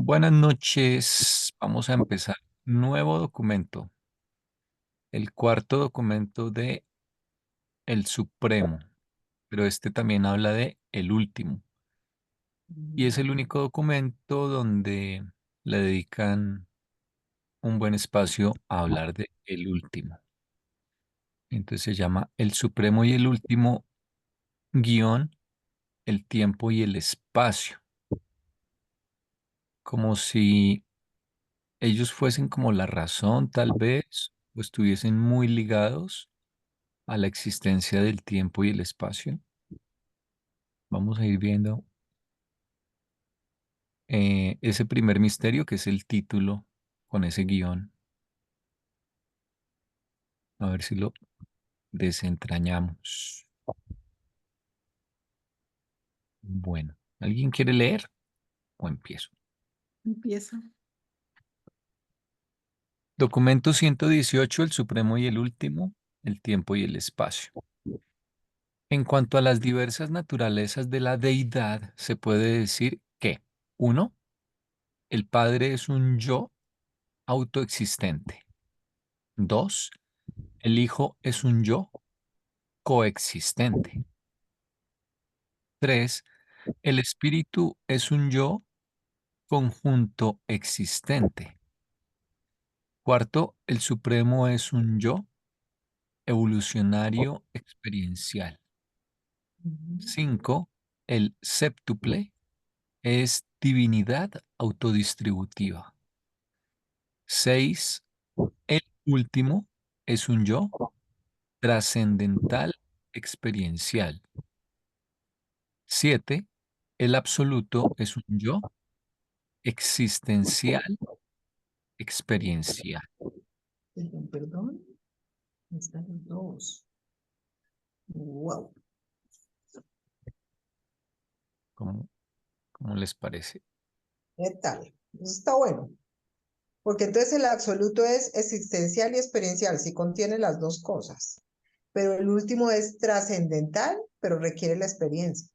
Buenas noches. Vamos a empezar. Nuevo documento, el cuarto documento de el Supremo, pero este también habla de el último. Y es el único documento donde le dedican un buen espacio a hablar de el último. Entonces se llama El Supremo y el último guión, el tiempo y el espacio, como si ellos fuesen como la razón, tal vez, o estuviesen muy ligados a la existencia del tiempo y el espacio. Vamos a ir viendo ese primer misterio que es el título con ese guión. A ver si lo desentrañamos. Bueno, ¿alguien quiere leer o empiezo? Empieza. Documento 118, el supremo y el último, el tiempo y el espacio. En cuanto a las diversas naturalezas de la deidad, se puede decir que, uno, el Padre es un yo autoexistente. Dos, el Hijo es un yo coexistente. 3. El espíritu es un yo conjunto existente. Cuarto, el supremo es un yo evolucionario experiencial. Ujú. 5. El séptuple es divinidad autodistributiva. 6. El último es un yo trascendental experiencial. 7. El absoluto es un yo existencial experiencial. Perdón, están los dos. Wow. ¿Cómo, cómo les parece? ¿Qué tal? Eso está bueno, porque entonces el absoluto es existencial y experiencial, sí contiene las dos cosas, pero el último es trascendental, pero requiere la experiencia.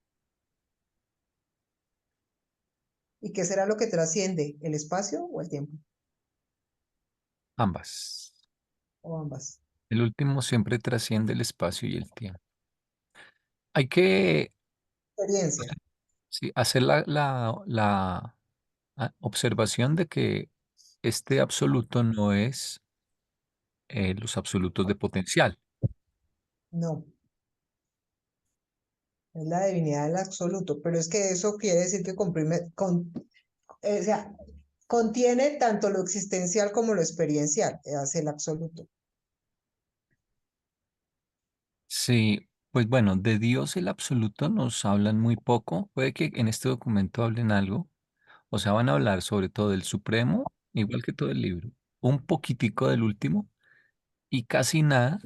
¿Y qué será lo que trasciende, el espacio o el tiempo? Ambas. O ambas. El último siempre trasciende el espacio y el tiempo. Hay que Experiencia. sí, hacer la observación de que este absoluto no es los absolutos de potencial. No, es la divinidad del absoluto, pero es que eso quiere decir que o sea, contiene tanto lo existencial como lo experiencial, es el absoluto. Sí, pues bueno, de Dios el absoluto nos hablan muy poco. Puede que en este documento hablen algo. O sea, van a hablar sobre todo del Supremo, igual que todo el libro. Un poquitico del último y casi nada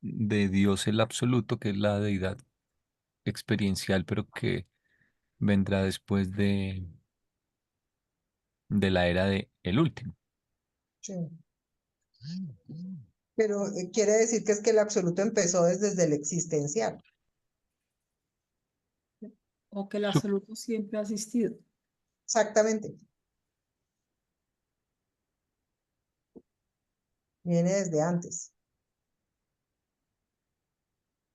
de Dios el absoluto, que es la deidad experiencial, pero que vendrá después de la era de el último. Sí. Pero quiere decir que es que el absoluto empezó desde el existencial. O que el Su- absoluto siempre ha existido. Exactamente. Viene desde antes.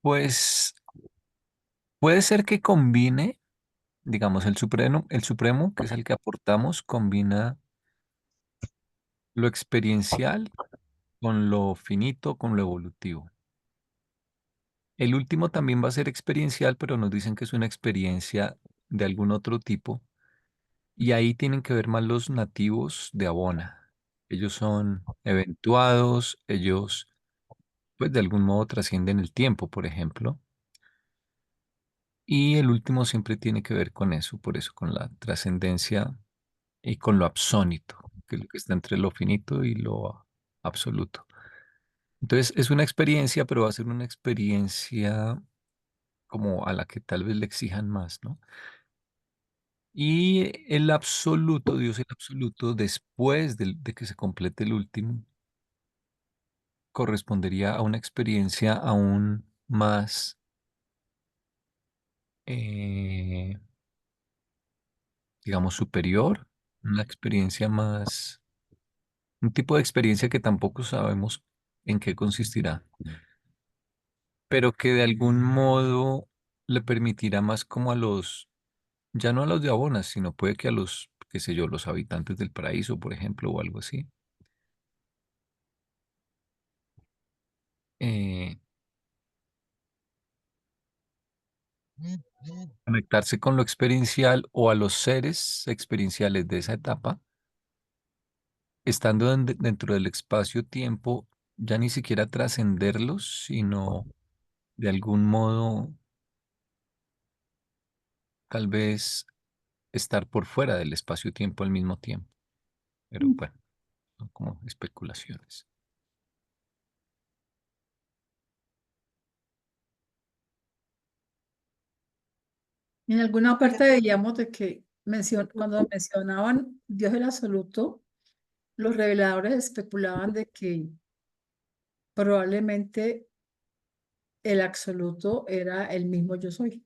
Pues puede ser que combine, digamos, el Supremo, que es el que aportamos, combina lo experiencial con lo finito, con lo evolutivo. El último también va a ser experiencial, pero nos dicen que es una experiencia de algún otro tipo. Y ahí tienen que ver más los nativos de Abona. Ellos son eventuados, ellos pues de algún modo trascienden el tiempo, por ejemplo. Y el último siempre tiene que ver con eso, por eso, con la trascendencia y con lo absónito, que es lo que está entre lo finito y lo absoluto. Entonces es una experiencia, pero va a ser una experiencia como a la que tal vez le exijan más, ¿no? Y el absoluto, Dios el absoluto, después de que se complete el último, correspondería a una experiencia aún más, eh, digamos, superior, una experiencia más, un tipo de experiencia que tampoco sabemos en qué consistirá, pero que de algún modo le permitirá más como a los, ya no a los de Abonas, sino puede que a los, qué sé yo, los habitantes del paraíso, por ejemplo, o algo así, eh, conectarse con lo experiencial o a los seres experienciales de esa etapa, estando dentro del espacio-tiempo, ya ni siquiera trascenderlos, sino de algún modo tal vez estar por fuera del espacio-tiempo al mismo tiempo. Pero bueno, son como especulaciones. En alguna parte veíamos de que cuando mencionaban Dios el absoluto, los reveladores especulaban de que probablemente el absoluto era el mismo yo soy,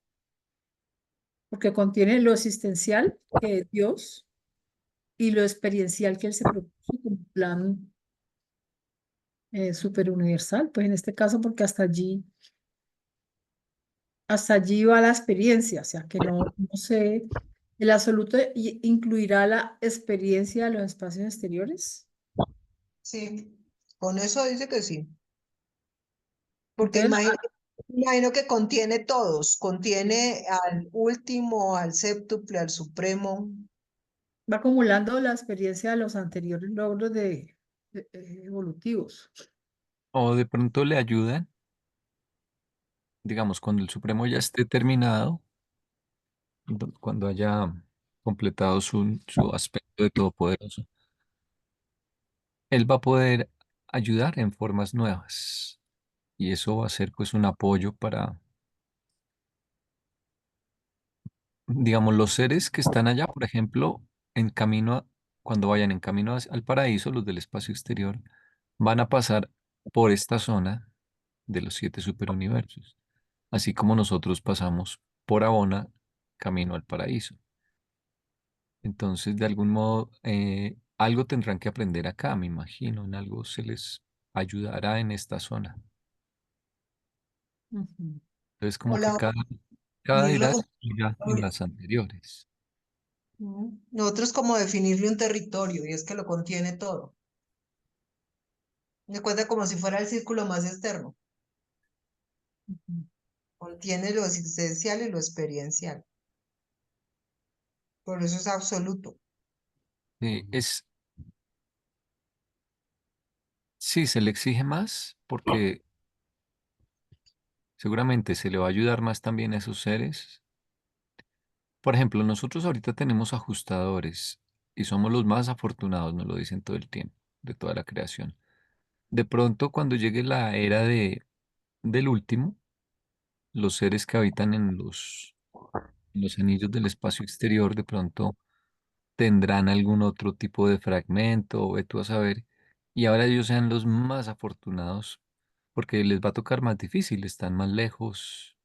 porque contiene lo existencial que es Dios y lo experiencial que él se propuso como un plan super universal, pues en este caso porque hasta allí va la experiencia, o sea que no sé, el absoluto incluirá la experiencia de los espacios exteriores. Sí, con eso dice que sí. Porque Entonces imagino que contiene todos, contiene al último, al séptuple, al supremo. va acumulando la experiencia de los anteriores logros evolutivos. O de pronto le ayudan, digamos, cuando el Supremo ya esté terminado, cuando haya completado su aspecto de todopoderoso, él va a poder ayudar en formas nuevas. Y eso va a ser pues un apoyo para, digamos, los seres que están allá, por ejemplo, en camino cuando vayan en camino al paraíso, los del espacio exterior, van a pasar por esta zona de los siete superuniversos, así como nosotros pasamos por Abona camino al paraíso. Entonces, de algún modo, algo tendrán que aprender acá, me imagino, en algo se les ayudará en esta zona. Ujú. Entonces, O como que la cada definirlo era se como inspira en las anteriores. nosotros como definirle un territorio y es que lo contiene todo. Me cuenta como si fuera el círculo más externo. Ujú. Contiene lo existencial y lo experiencial. Por eso es absoluto. Sí, se le exige más porque seguramente se le va a ayudar más también a esos seres. Por ejemplo, nosotros ahorita tenemos ajustadores y somos los más afortunados, nos lo dicen todo el tiempo, de toda la creación. De pronto, cuando llegue la era del último, los seres que habitan en los anillos del espacio exterior, de pronto tendrán algún otro tipo de fragmento, o ve tú a saber, y ahora ellos sean los más afortunados porque les va a tocar más difícil, están más lejos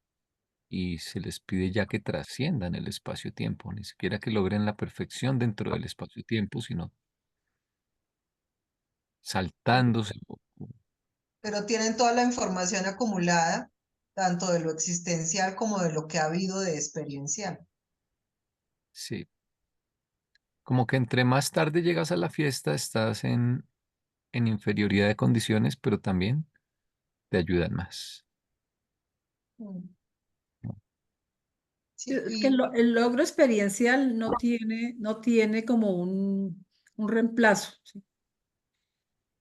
y se les pide ya que trasciendan el espacio-tiempo, ni siquiera que logren la perfección dentro del espacio-tiempo, sino saltándose. Pero tienen toda la información acumulada, tanto de lo existencial como de lo que ha habido de experiencial. Sí, como que entre más tarde llegas a la fiesta, estás en inferioridad de condiciones, pero también te ayudan más. Mm. ¿No? Sí, Es que y el logro experiencial no tiene como un reemplazo, ¿sí?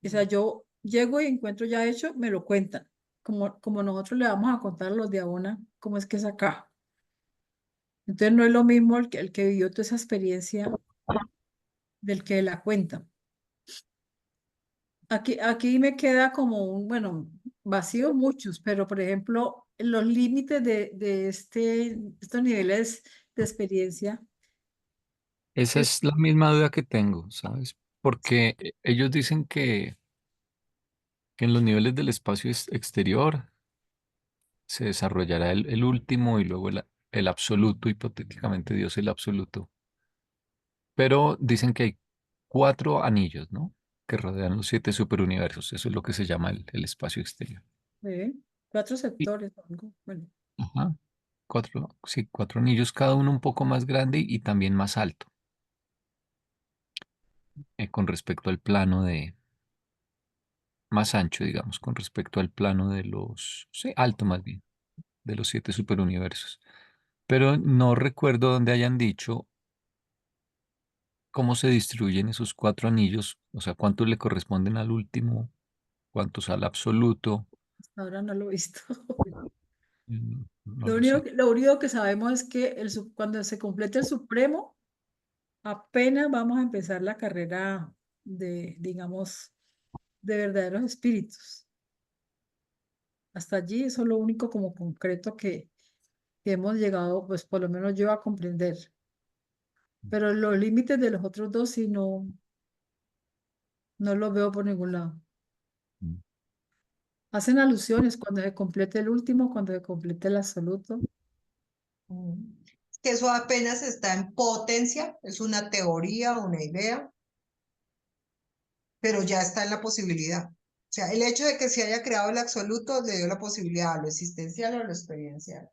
O sea, yo llego y encuentro ya hecho, me lo cuentan. Como nosotros le vamos a contar a los de Abona cómo es que es acá. Entonces no es lo mismo el que vivió toda esa experiencia del que la cuenta. Aquí me queda como bueno, vacío muchos, pero por ejemplo, los límites de estos niveles de experiencia. Esa Es, es la misma duda que tengo, ¿sabes? Porque ellos dicen que en los niveles del espacio exterior se desarrollará el último y luego el absoluto, hipotéticamente Dios el absoluto. pero dicen que hay cuatro anillos, ¿no? Que rodean los siete superuniversos. Eso es lo que se llama el espacio exterior. Cuatro Y- sectores, algo. Bueno, Ajá. Cuatro, sí, cuatro anillos, cada uno un poco más grande y también más alto, con respecto al plano de, más ancho, digamos, con respecto al plano de los, sí, alto más bien, de los siete superuniversos. Pero no recuerdo dónde hayan dicho cómo se distribuyen esos cuatro anillos, o sea, cuántos le corresponden al último, cuántos al absoluto. hasta ahora no lo he visto. No lo sé. Lo único que sabemos es que cuando se complete el Supremo, apenas vamos a empezar la carrera de, digamos, de verdaderos espíritus. Hasta allí eso es lo único como concreto que hemos llegado, pues por lo menos yo a comprender. Pero los límites de los otros dos sí no los veo por ningún lado. Mm. Hacen alusiones cuando se complete el último, cuando se complete el absoluto. Mm. Es que eso apenas está en potencia, es una teoría, una idea, pero ya está en la posibilidad. O sea, el hecho de que se haya creado el absoluto le dio la posibilidad a lo existencial o a lo experiencial.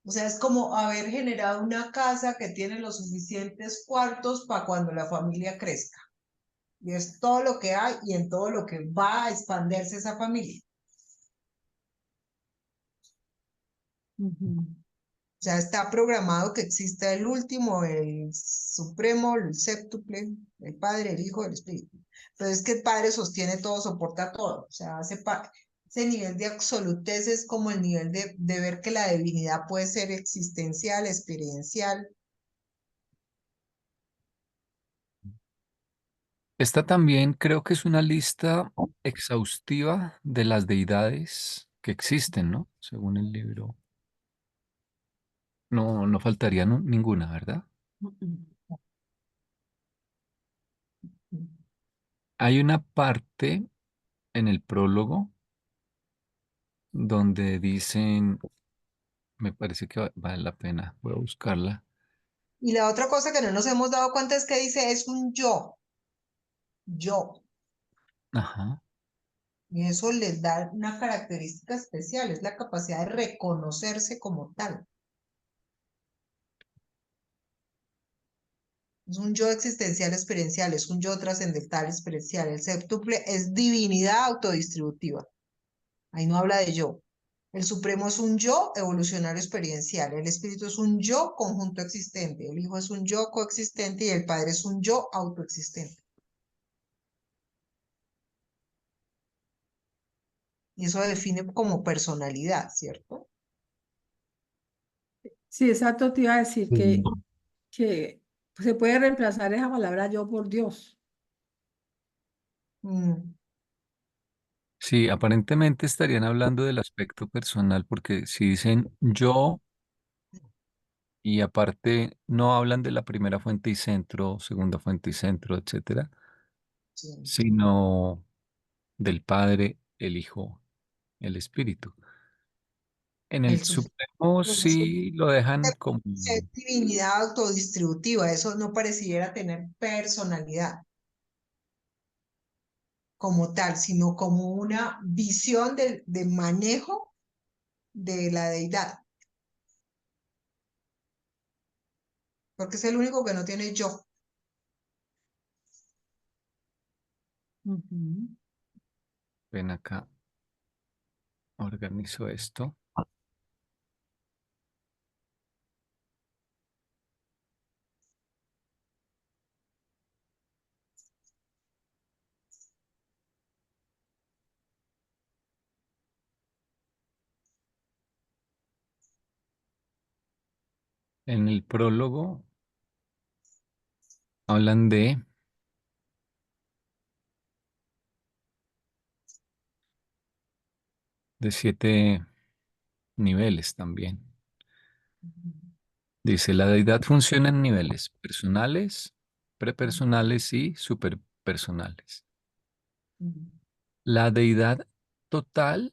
O sea, es como haber generado una casa que tiene los suficientes cuartos para cuando la familia crezca. Y es todo lo que hay y en todo lo que va a expandirse esa familia. Ujú. O sea, está programado que exista el último, el supremo, el séptuple, el Padre, el Hijo, el Espíritu. Pero es que el Padre sostiene todo, soporta todo. O sea, ese nivel de absolutez es como el nivel de ver que la divinidad puede ser existencial, experiencial. Esta también creo que es una lista exhaustiva de las deidades que existen, ¿no? Según el libro. No, no faltaría ninguna, ¿verdad? Hay una parte en el prólogo donde dicen, me parece que vale la pena, voy a buscarla. Y la otra cosa que no nos hemos dado cuenta es que dice es un yo, yo. Ajá. Y eso les da una característica especial, es la capacidad de reconocerse como tal. Es un yo existencial experiencial, es un yo trascendental experiencial. El séptuple es divinidad autodistributiva. Ahí no habla de yo. El supremo es un yo evolucionario experiencial. El espíritu es un yo conjunto existente. El hijo es un yo coexistente y el padre es un yo autoexistente. Y eso define como personalidad, ¿cierto? Sí, exacto, te iba a decir Mm. que se puede reemplazar esa palabra yo por Dios. Mm, Sí, aparentemente estarían hablando del aspecto personal, porque si dicen yo y aparte no hablan de la primera fuente y centro, segunda fuente y centro, etcétera, sí. sino del Padre, el Hijo, el Espíritu. En el El supremo Supremo es sí lo dejan como, divinidad autodistributiva. Eso no pareciera tener personalidad como tal, sino como una visión de manejo de la deidad, porque es el único que no tiene yo. Ujú. ven acá, organizo esto. En el prólogo hablan de siete niveles también. Dice, la deidad funciona en niveles personales, prepersonales y superpersonales. La deidad total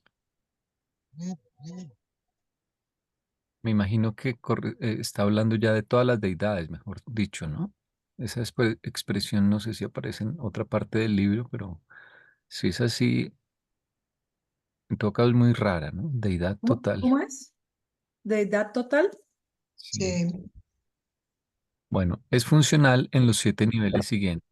Me imagino que está hablando ya de todas las deidades, mejor dicho, ¿no? Esa expresión no sé si aparece en otra parte del libro, pero si es así, en todo caso es muy rara, ¿no? Deidad total. ¿Cómo es? ¿Deidad total? Sí. Sí, Bueno, es funcional en los 7 niveles siguientes.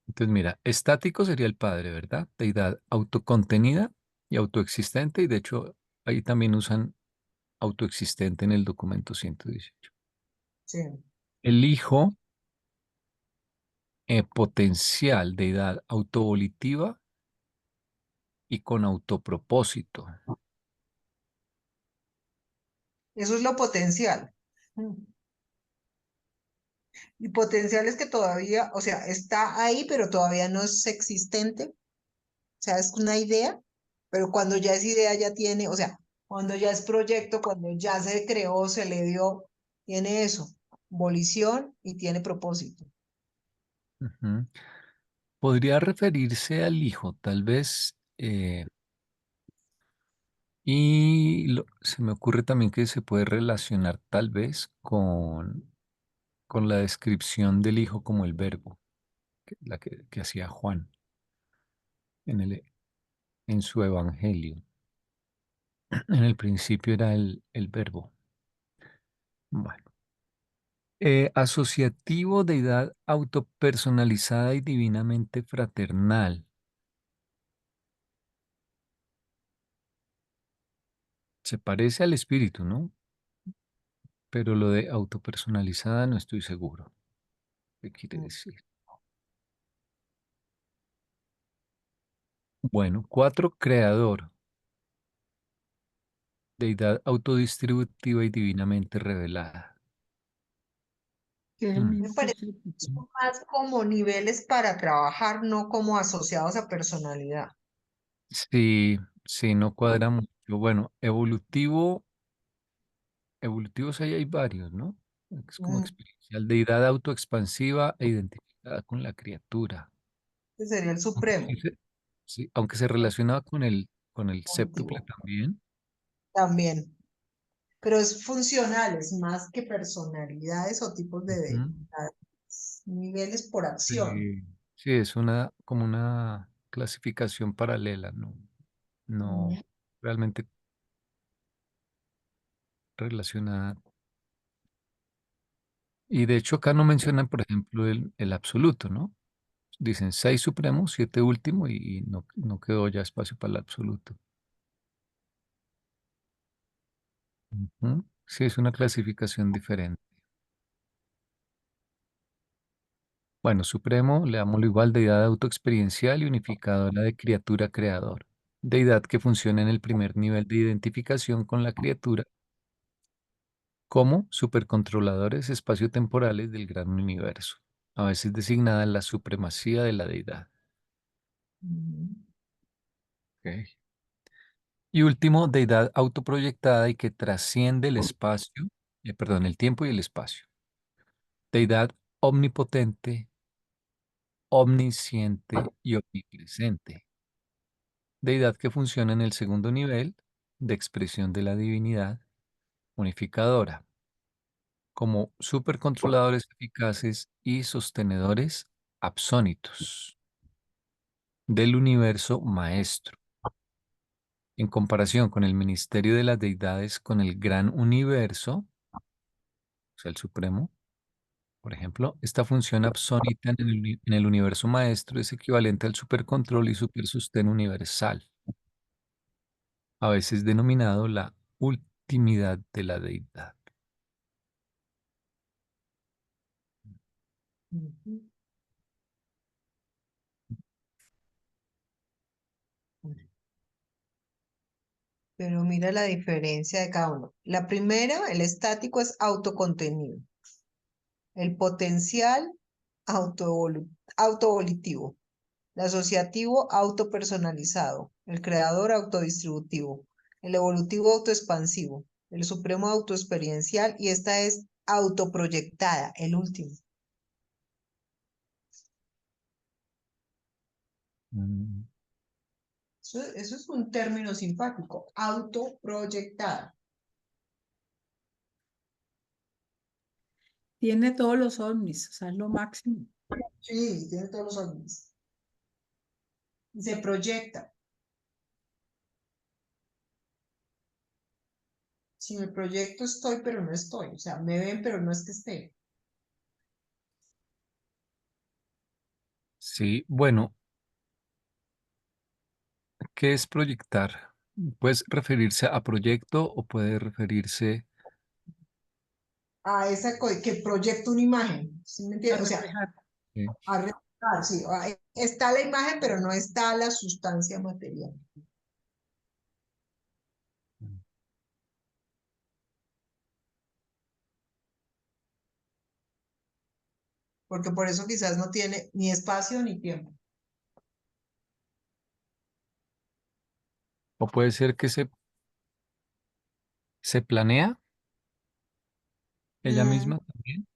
Entonces, mira, estático sería el padre, ¿verdad? Deidad autocontenida y autoexistente, y de hecho ahí también usan autoexistente en el documento 118. sí. El hijo potencial, deidad autovolitiva y con autopropósito. Eso es lo potencial. Mm. Y potencial es que todavía, o sea, está ahí, pero todavía no es existente. O sea, es una idea, pero cuando ya es idea ya tiene, o sea, cuando ya es proyecto, cuando ya se creó, se le dio, tiene eso, volición y tiene propósito. Ujú. Podría referirse al hijo, tal vez, y se me ocurre también que se puede relacionar tal vez con la descripción del hijo como el verbo, la que hacía Juan en su evangelio. En el principio era el verbo. Bueno. Asociativo, deidad autopersonalizada y divinamente fraternal. Se parece al espíritu, ¿no? Pero lo de autopersonalizada no estoy seguro. ¿Qué quiere Mm. decir? Bueno, 4, creador, deidad autodistributiva y divinamente revelada. Que es el Hmm. Me mismo parece concepto. más como niveles para trabajar, no como asociados a personalidad. Sí, sí, no cuadra mucho. Bueno, evolutivos ahí hay varios, ¿no? Es como Mm. experiencial, deidad autoexpansiva e identificada con la criatura. Ese sería el Aunque supremo, sí, aunque se relacionaba con el séptuple evolutivo, también. también. Pero es funcional, es más que personalidades o tipos de Ujú. deidades, niveles por acción. Sí, sí, es como una clasificación paralela, ¿no? Mm. No realmente relacionada. Y de hecho acá no mencionan, por ejemplo, el absoluto, ¿no? Dicen 6 supremos, 7 último y no quedó ya espacio para el absoluto. Ujú. Sí, es una clasificación diferente. Bueno, supremo, leámoslo igual, deidad autoexperiencial y unificadora de criatura-creador. Deidad que funciona en el primer nivel de identificación con la criatura como supercontroladores espaciotemporales del gran universo, a veces designada la supremacía de la deidad. Mm. Ok. Y último, deidad autoproyectada y que trasciende el espacio, perdón, el tiempo y el espacio. Deidad omnipotente, omnisciente y omnipresente. Deidad que funciona en el segundo nivel de expresión de la divinidad unificadora, como supercontroladores eficaces y sostenedores absónitos del universo maestro. En comparación con el ministerio de las deidades con el gran universo, o sea, el supremo, por ejemplo, esta función absónita en el universo maestro es equivalente al supercontrol y supersostén universal, a veces denominado la ultimidad de la deidad. Ujú. Pero mira la diferencia de cada uno. La primera, el estático, es autocontenido. El potencial, autovolitivo. El asociativo, autopersonalizado. El creador, autodistributivo. El evolutivo, autoexpansivo. El supremo, autoexperiencial. Y esta es autoproyectada, el último. Mm, Eso es un término simpático, autoproyectada. Tiene todos los ovnis, o sea, es lo máximo. Sí, tiene todos los órdenes. Se proyecta. Si me proyecto estoy, pero no estoy. O sea, me ven, pero no es que esté. Sí, bueno, ¿qué es proyectar? Puede referirse a proyecto o puede referirse, A esa que proyecta una imagen. ¿Sí me A entiendes? O sea, reflejar. ¿sí? a reflejar, sí. Ahí está la imagen, pero no está la sustancia material. Porque por eso quizás no tiene ni espacio ni tiempo. O puede ser que se planea ella Mm, misma también.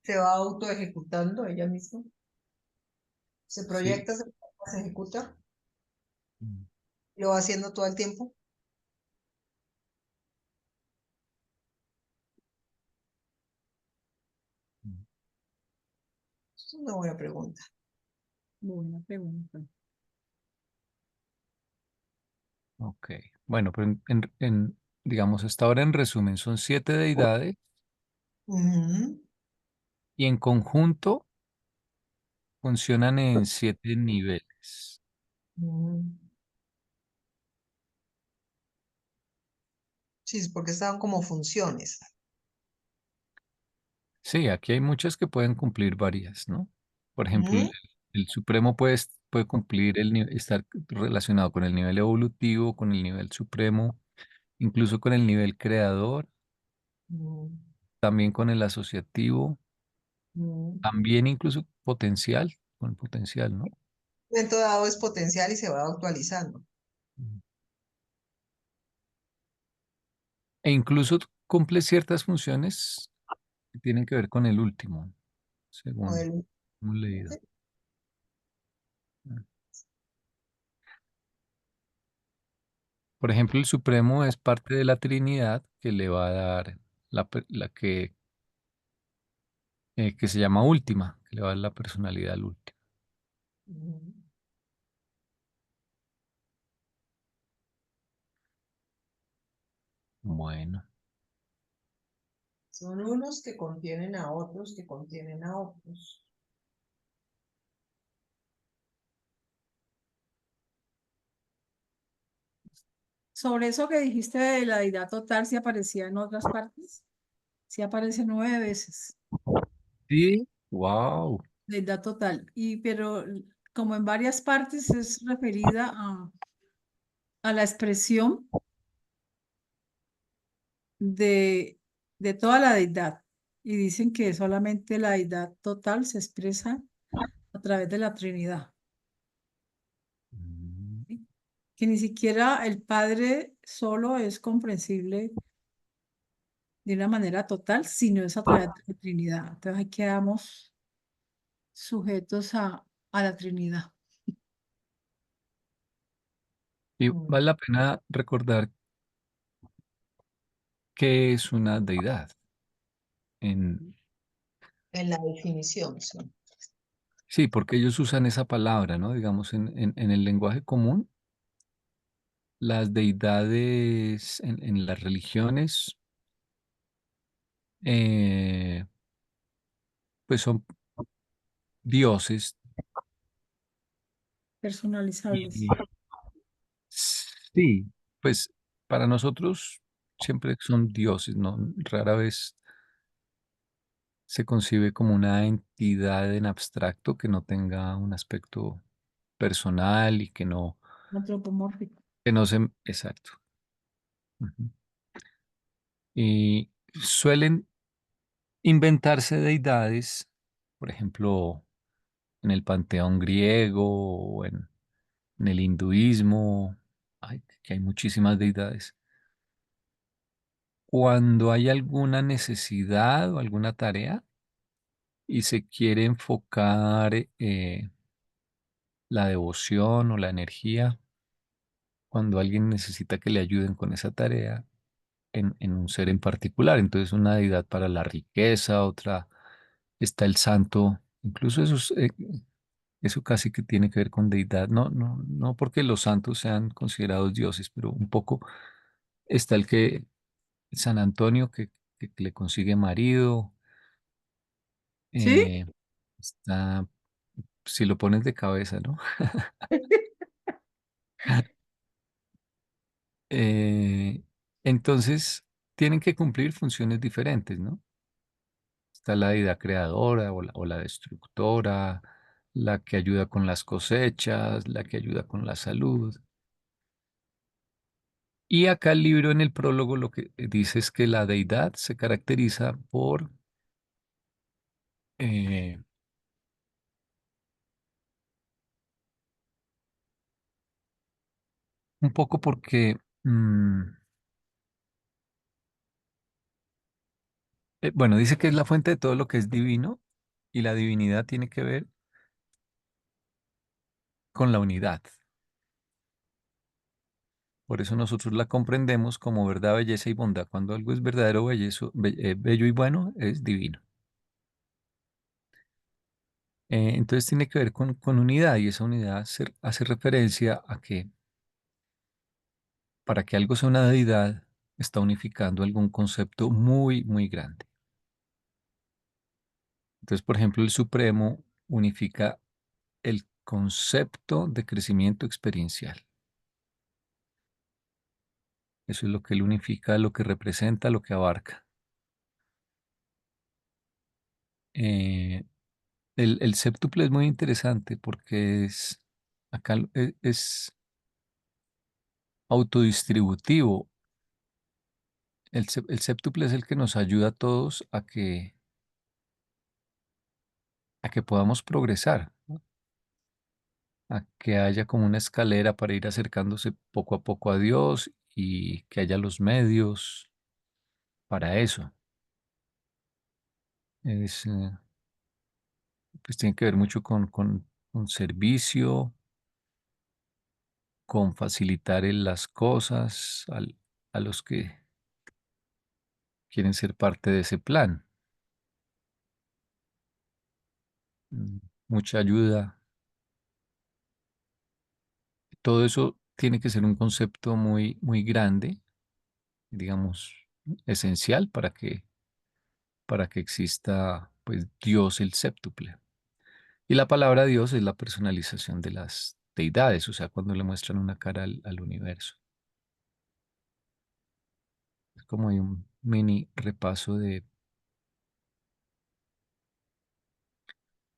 Se va auto ejecutando ella misma. Se Sí. proyecta, se ejecuta. Mm, Lo va haciendo todo el tiempo. mm. Es una buena pregunta. Buena pregunta. Ok. Bueno, pero digamos, hasta ahora en resumen, son 7 deidades Ujú, y en conjunto funcionan en 7 niveles. ujú. Sí, es porque estaban como funciones. Sí, aquí hay muchas que pueden cumplir varias, ¿no? Por ejemplo, Ujú, el Supremo puede cumplir estar relacionado con el nivel evolutivo, con el nivel supremo, incluso con el nivel creador, ujú, también con el asociativo, ujú. también incluso potencial, con el potencial, ¿no? Un evento dado es potencial y se va actualizando. Mm. E incluso cumple ciertas funciones que tienen que ver con el último, según Modelo. hemos leído. Mm. Por ejemplo, el Supremo es parte de la Trinidad que le va a dar la que se llama última, que le va a dar la personalidad al último. Ujú. Bueno, Son unos que contienen a otros que contienen a otros. Sobre eso que dijiste de la deidad total, si aparecía en otras partes, si aparece 9 veces, sí, wow. deidad total. Pero como en varias partes es referida a la expresión de, de toda la deidad. Y dicen que solamente la deidad total se expresa a través de la Trinidad. Mm. ¿Sí? Que ni siquiera el Padre solo es comprensible de una manera total, sino es a través de la Trinidad. Entonces ahí quedamos sujetos a la Trinidad. Y Mm. vale la pena recordar qué es una deidad. En, En la definición, sí. sí, porque ellos usan esa palabra, ¿no? Digamos, en el lenguaje común, las deidades en las religiones, eh, pues son dioses. Personalizables. Y sí, pues para nosotros siempre son dioses, ¿no? Rara vez se concibe como una entidad en abstracto que no tenga un aspecto personal y Antropomórfico. que no se... Exacto. Ujú. Y suelen inventarse deidades, por ejemplo, en el panteón griego o en el hinduismo, que hay muchísimas deidades. Cuando hay alguna necesidad o alguna tarea y se quiere enfocar la devoción o la energía, cuando alguien necesita que le ayuden con esa tarea, en un ser en particular. Entonces, una deidad para la riqueza, otra está el santo, incluso eso casi que tiene que ver con deidad, no porque los santos sean considerados dioses, pero un poco está San Antonio que le consigue marido, ¿Sí? eh, está, si lo pones de cabeza, ¿no? Eh, entonces, tienen que cumplir funciones diferentes, ¿no? Está la deidad creadora o la destructora, la que ayuda con las cosechas, la que ayuda con la salud. Y acá el libro en el prólogo lo que dice es que la deidad se caracteriza por eh, un poco porque, bueno, dice que es la fuente de todo lo que es divino y la divinidad tiene que ver con la unidad. Por eso nosotros la comprendemos como verdad, belleza y bondad. Cuando algo es verdadero, bello y bueno, es divino. Entonces tiene que ver con unidad y esa unidad hace referencia a que para que algo sea una deidad, está unificando algún concepto muy, muy grande. Entonces, por ejemplo, el Supremo unifica el concepto de crecimiento experiencial. Eso es lo que él unifica, lo que representa, lo que abarca. Eh, el séptuple es muy interesante porque es autodistributivo. El séptuple es el que nos ayuda a todos a que podamos progresar, ¿no? A que haya como una escalera para ir acercándose poco a poco a Dios y que haya los medios para eso. Es, pues tiene que ver mucho con servicio, con facilitar las cosas a los que quieren ser parte de ese plan. Mm, Mucha ayuda. Todo eso tiene que ser un concepto muy, muy grande, digamos, esencial para que exista, pues, Dios el séptuple. Y la palabra Dios es la personalización de las deidades, o sea, cuando le muestran una cara al universo. Es como hay un mini repaso de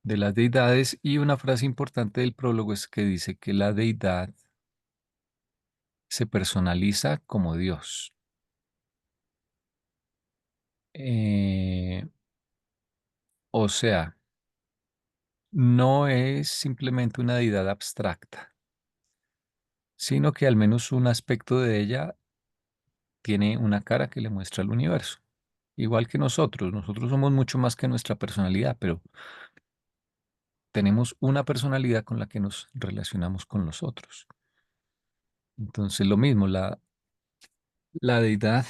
las deidades y una frase importante del prólogo es que dice que la deidad se personaliza como Dios. Eh, o sea, no es simplemente una deidad abstracta, sino que al menos un aspecto de ella tiene una cara que le muestra al universo. Igual que nosotros somos mucho más que nuestra personalidad, pero tenemos una personalidad con la que nos relacionamos con los otros. Entonces, lo mismo, la deidad,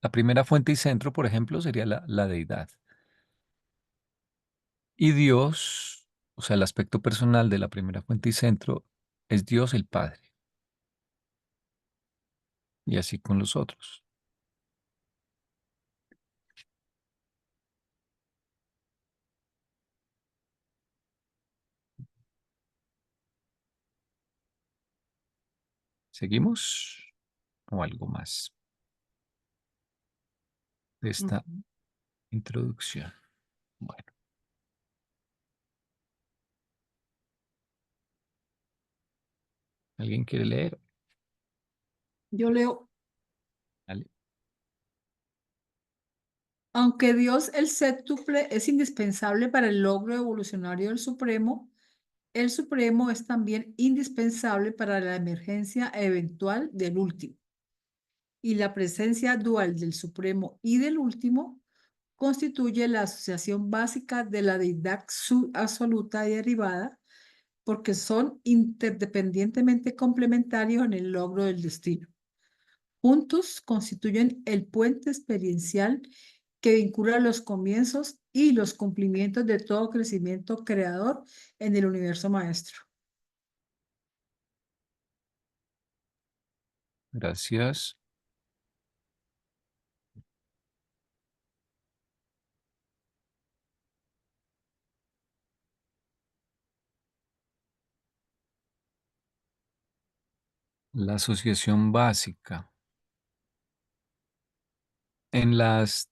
la primera fuente y centro, por ejemplo, sería la deidad. Y Dios, o sea, el aspecto personal de la primera fuente y centro es Dios el Padre. Y así con los otros. ¿Seguimos? ¿O algo más de esta Ujú. introducción? Bueno, ¿alguien quiere leer? Yo leo, Dale. aunque Dios el séptuple es indispensable para el logro evolucionario del Supremo, el Supremo es también indispensable para la emergencia eventual del último. Y la presencia dual del Supremo y del último constituye la asociación básica de la deidad absoluta y derivada, porque son interdependientemente complementarios en el logro del destino. juntos constituyen el puente experiencial que vincula los comienzos y los cumplimientos de todo crecimiento creador en el universo maestro. Gracias. La asociación básica. En las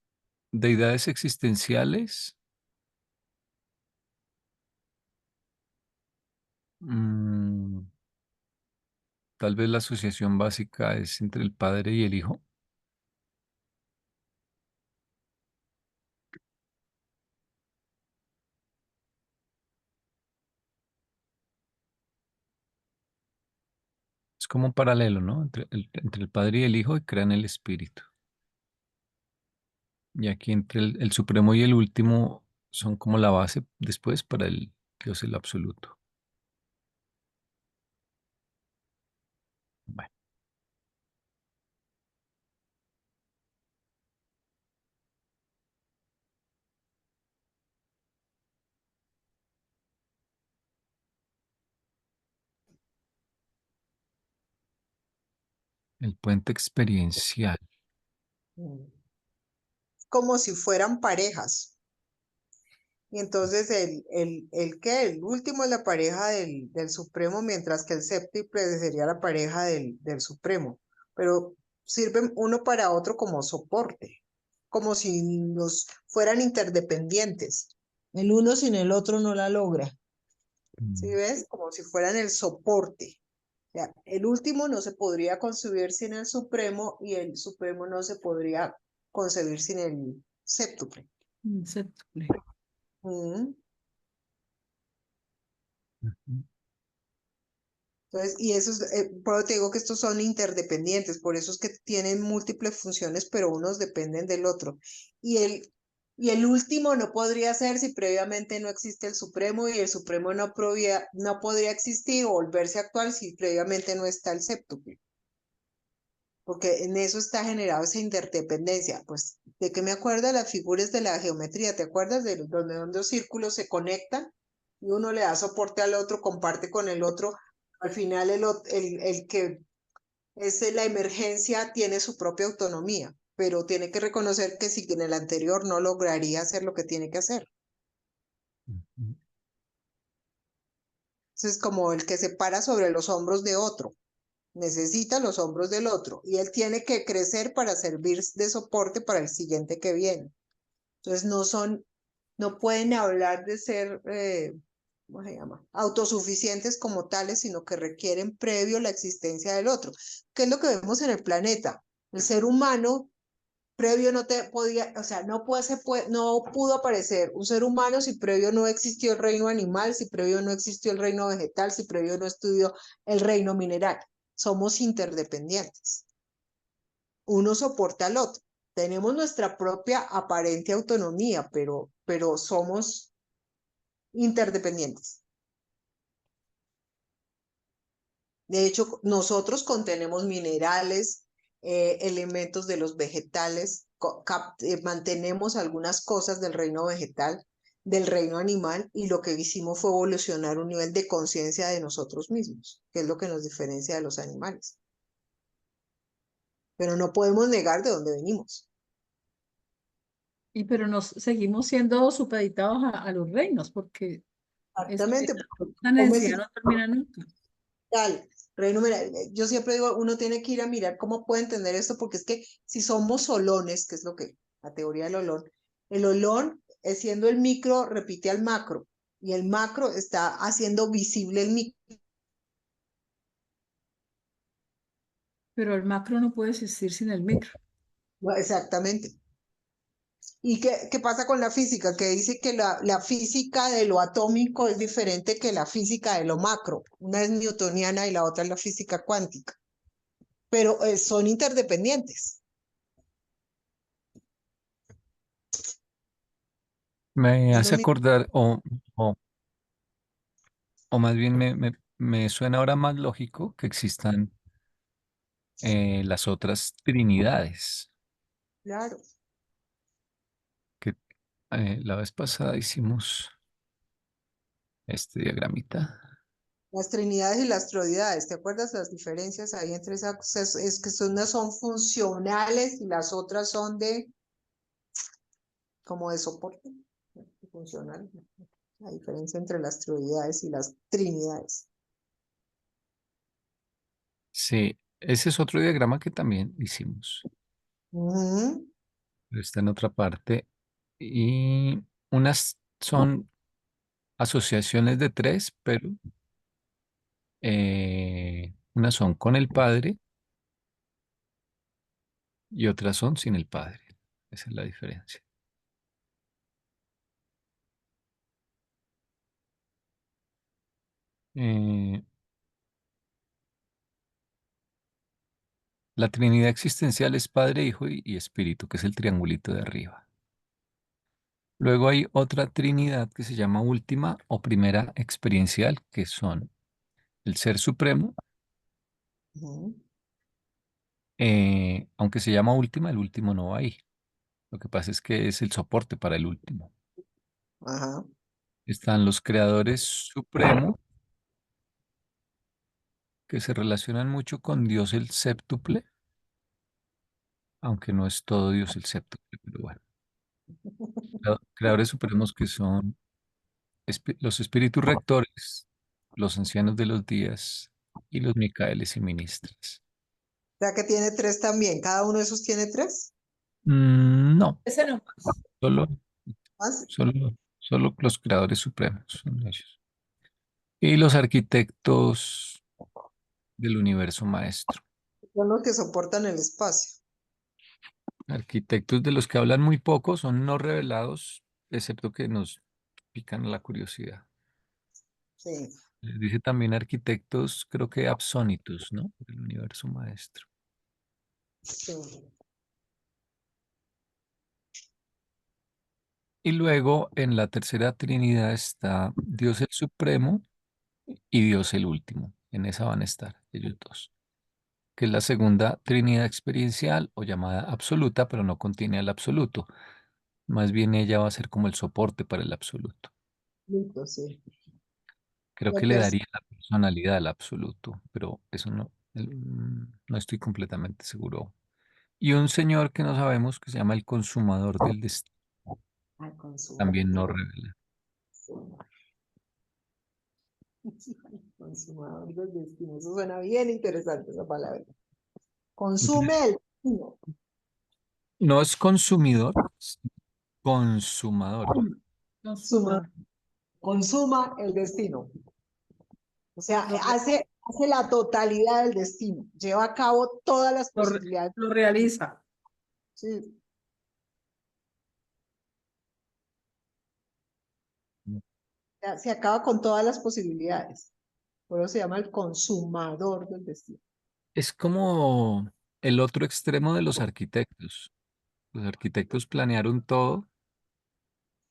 deidades existenciales, mm, tal vez la asociación básica es entre el padre y el hijo. Es como un paralelo, ¿no? Entre el padre y el hijo y crean el espíritu. Y aquí entre el supremo y el último son como la base después para el Dios el absoluto. Bueno, el puente experiencial. Mm. Como si fueran parejas. Y entonces el último es la pareja del Supremo, mientras que el séptuple sería la pareja del Supremo. Pero sirven uno para otro como soporte, como si los fueran interdependientes. El uno sin el otro no la logra. ¿Sí Mm, ves? Como si fueran el soporte. O sea, el último no se podría concebir sin el Supremo y el Supremo no se podría concebir sin el séptuple. Séptuple. Mm. ujú. Entonces, y eso es, por eso te digo que estos son interdependientes, por eso es que tienen múltiples funciones, pero unos dependen del otro. Y el último no podría ser si previamente no existe el Supremo y el Supremo no podría existir o volverse actual si previamente no está el séptuple, porque en eso está generada esa interdependencia. Pues, ¿de qué me acuerdo? Las figuras de la geometría, ¿te acuerdas de donde dos círculos se conectan y uno le da soporte al otro, comparte con el otro? Al final el que es la emergencia tiene su propia autonomía, pero tiene que reconocer que si en el anterior no lograría hacer lo que tiene que hacer. Ujú. Entonces, como el que se para sobre los hombros de otro, necesita los hombros del otro y él tiene que crecer para servir de soporte para el siguiente que viene. Entonces, no pueden hablar de ser, ¿cómo se llama? Autosuficientes como tales, sino que requieren previo la existencia del otro. ¿Qué es lo que vemos en el planeta? El ser humano previo no te podía, o sea, no pudo aparecer un ser humano si previo no existió el reino animal, si previo no existió el reino vegetal, si previo no estudió el reino mineral. Somos interdependientes. Uno soporta al otro. Tenemos nuestra propia aparente autonomía, pero somos interdependientes. De hecho, nosotros contenemos minerales, elementos de los vegetales, mantenemos algunas cosas del reino vegetal, del reino animal, y lo que hicimos fue evolucionar un nivel de conciencia de nosotros mismos, que es lo que nos diferencia de los animales. Pero no podemos negar de dónde venimos. Pero nos seguimos siendo supeditados a los reinos, porque Exactamente, la ¿cómo es necesidad no termina nunca. tal? Reino, mira, yo siempre digo, uno tiene que ir a mirar cómo puede entender esto, porque es que si somos solones, que es lo que, la teoría del olón, el olón, siendo el micro, repite al macro, y el macro está haciendo visible el micro. Pero el macro no puede existir sin el micro. Exactamente. ¿Y qué pasa con la física? Que dice que la física de lo atómico es diferente que la física de lo macro. Una es newtoniana y la otra es la física cuántica, pero son interdependientes. Me Es lo hace mismo. acordar, o más bien me suena ahora más lógico que existan las otras trinidades, Claro. que la vez pasada hicimos este diagramita. Las trinidades y las troidades, ¿te acuerdas las diferencias ahí entre esas? Es que unas son funcionales y las otras son de, como de soporte funcional. La diferencia entre las troidades y las trinidades. Sí, ese es otro diagrama que también hicimos, Ujú, pero está en otra parte. Y unas son asociaciones de tres, pero unas son con el padre y otras son sin el padre. Esa es la diferencia. Eh, la Trinidad existencial es Padre, Hijo y Espíritu, que es el triangulito de arriba. Luego hay otra Trinidad que se llama última o primera experiencial, que son el Ser Supremo, ujú. aunque se llama última, el último no va ahí. Lo que pasa es que es el soporte para el último. Ajá. Están los creadores supremos, que se relacionan mucho con Dios el séptuple, aunque no es todo Dios el séptuple, pero bueno. Creadores supremos que son los espíritus rectores, los ancianos de los días y los Micaeles y ministros. O sea que tiene tres también. Cada uno de esos tiene tres. No, Ese nomás. solo, Más. solo los creadores supremos son ellos. Y los arquitectos del universo maestro. Son los que soportan el espacio. Arquitectos de los que hablan muy poco, son no revelados, excepto que nos pican la curiosidad. Sí. Dice también arquitectos, creo que absónitos, ¿no? Del universo maestro. Sí. Y luego en la tercera Trinidad está Dios el Supremo y Dios el Último. En esa van a estar ellos dos, que es la segunda Trinidad experiencial o llamada absoluta, pero no contiene al absoluto. Más bien ella va a ser como el soporte para el absoluto. Listo, sí. Creo La que le tercera. daría la personalidad al absoluto, pero eso no, no estoy completamente seguro. Y un señor que no sabemos que se llama el consumador del destino, Al también no consumador. revela. Sí. Consumador del destino. Eso suena bien interesante esa palabra. Consume el destino. No es consumidor, es consumador. Suma- Consuma. consuma el destino. O sea, Lo, re- hace la totalidad del destino. Lleva a cabo todas las lo, re- posibilidades. lo realiza. Sí. Se acaba con todas las posibilidades. Por eso se llama el consumador del destino. Es como el otro extremo de los arquitectos. Los arquitectos planearon todo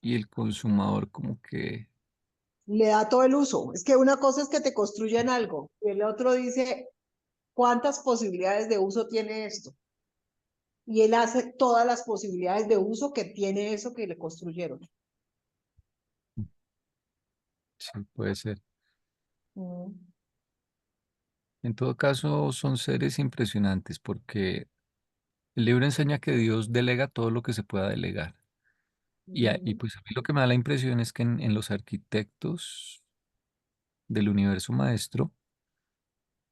y el consumador como que Le da todo el uso. Es que una cosa es que te construyan algo y el otro dice cuántas posibilidades de uso tiene esto. Y él hace todas las posibilidades de uso que tiene eso que le construyeron. sí puede ser. Mm, En todo caso, son seres impresionantes porque el libro enseña que Dios delega todo lo que se pueda delegar. Y mm. pues a mí lo que me da la impresión es que en los arquitectos del universo maestro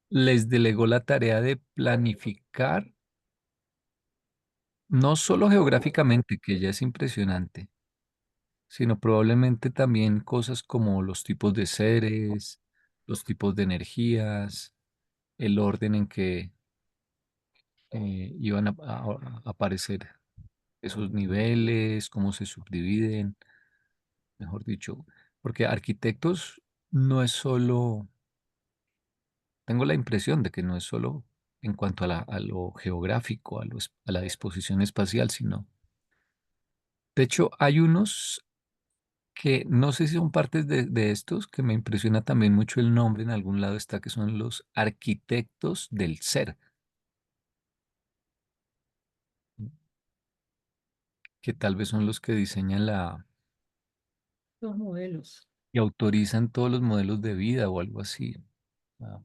les delegó la tarea de planificar, no solo geográficamente, que ya es impresionante, sino probablemente también cosas como los tipos de seres, los tipos de energías, el orden en que iban a aparecer esos niveles, cómo se subdividen, mejor dicho, porque arquitectos no es solo, tengo la impresión de que no es solo en cuanto a lo geográfico, a la disposición espacial, sino, de hecho, hay unos que no sé si son partes de estos, que me impresiona también mucho el nombre, en algún lado está, que son los arquitectos del ser. que tal vez son los que diseñan Los modelos. y autorizan todos los modelos de vida o algo así. Ah,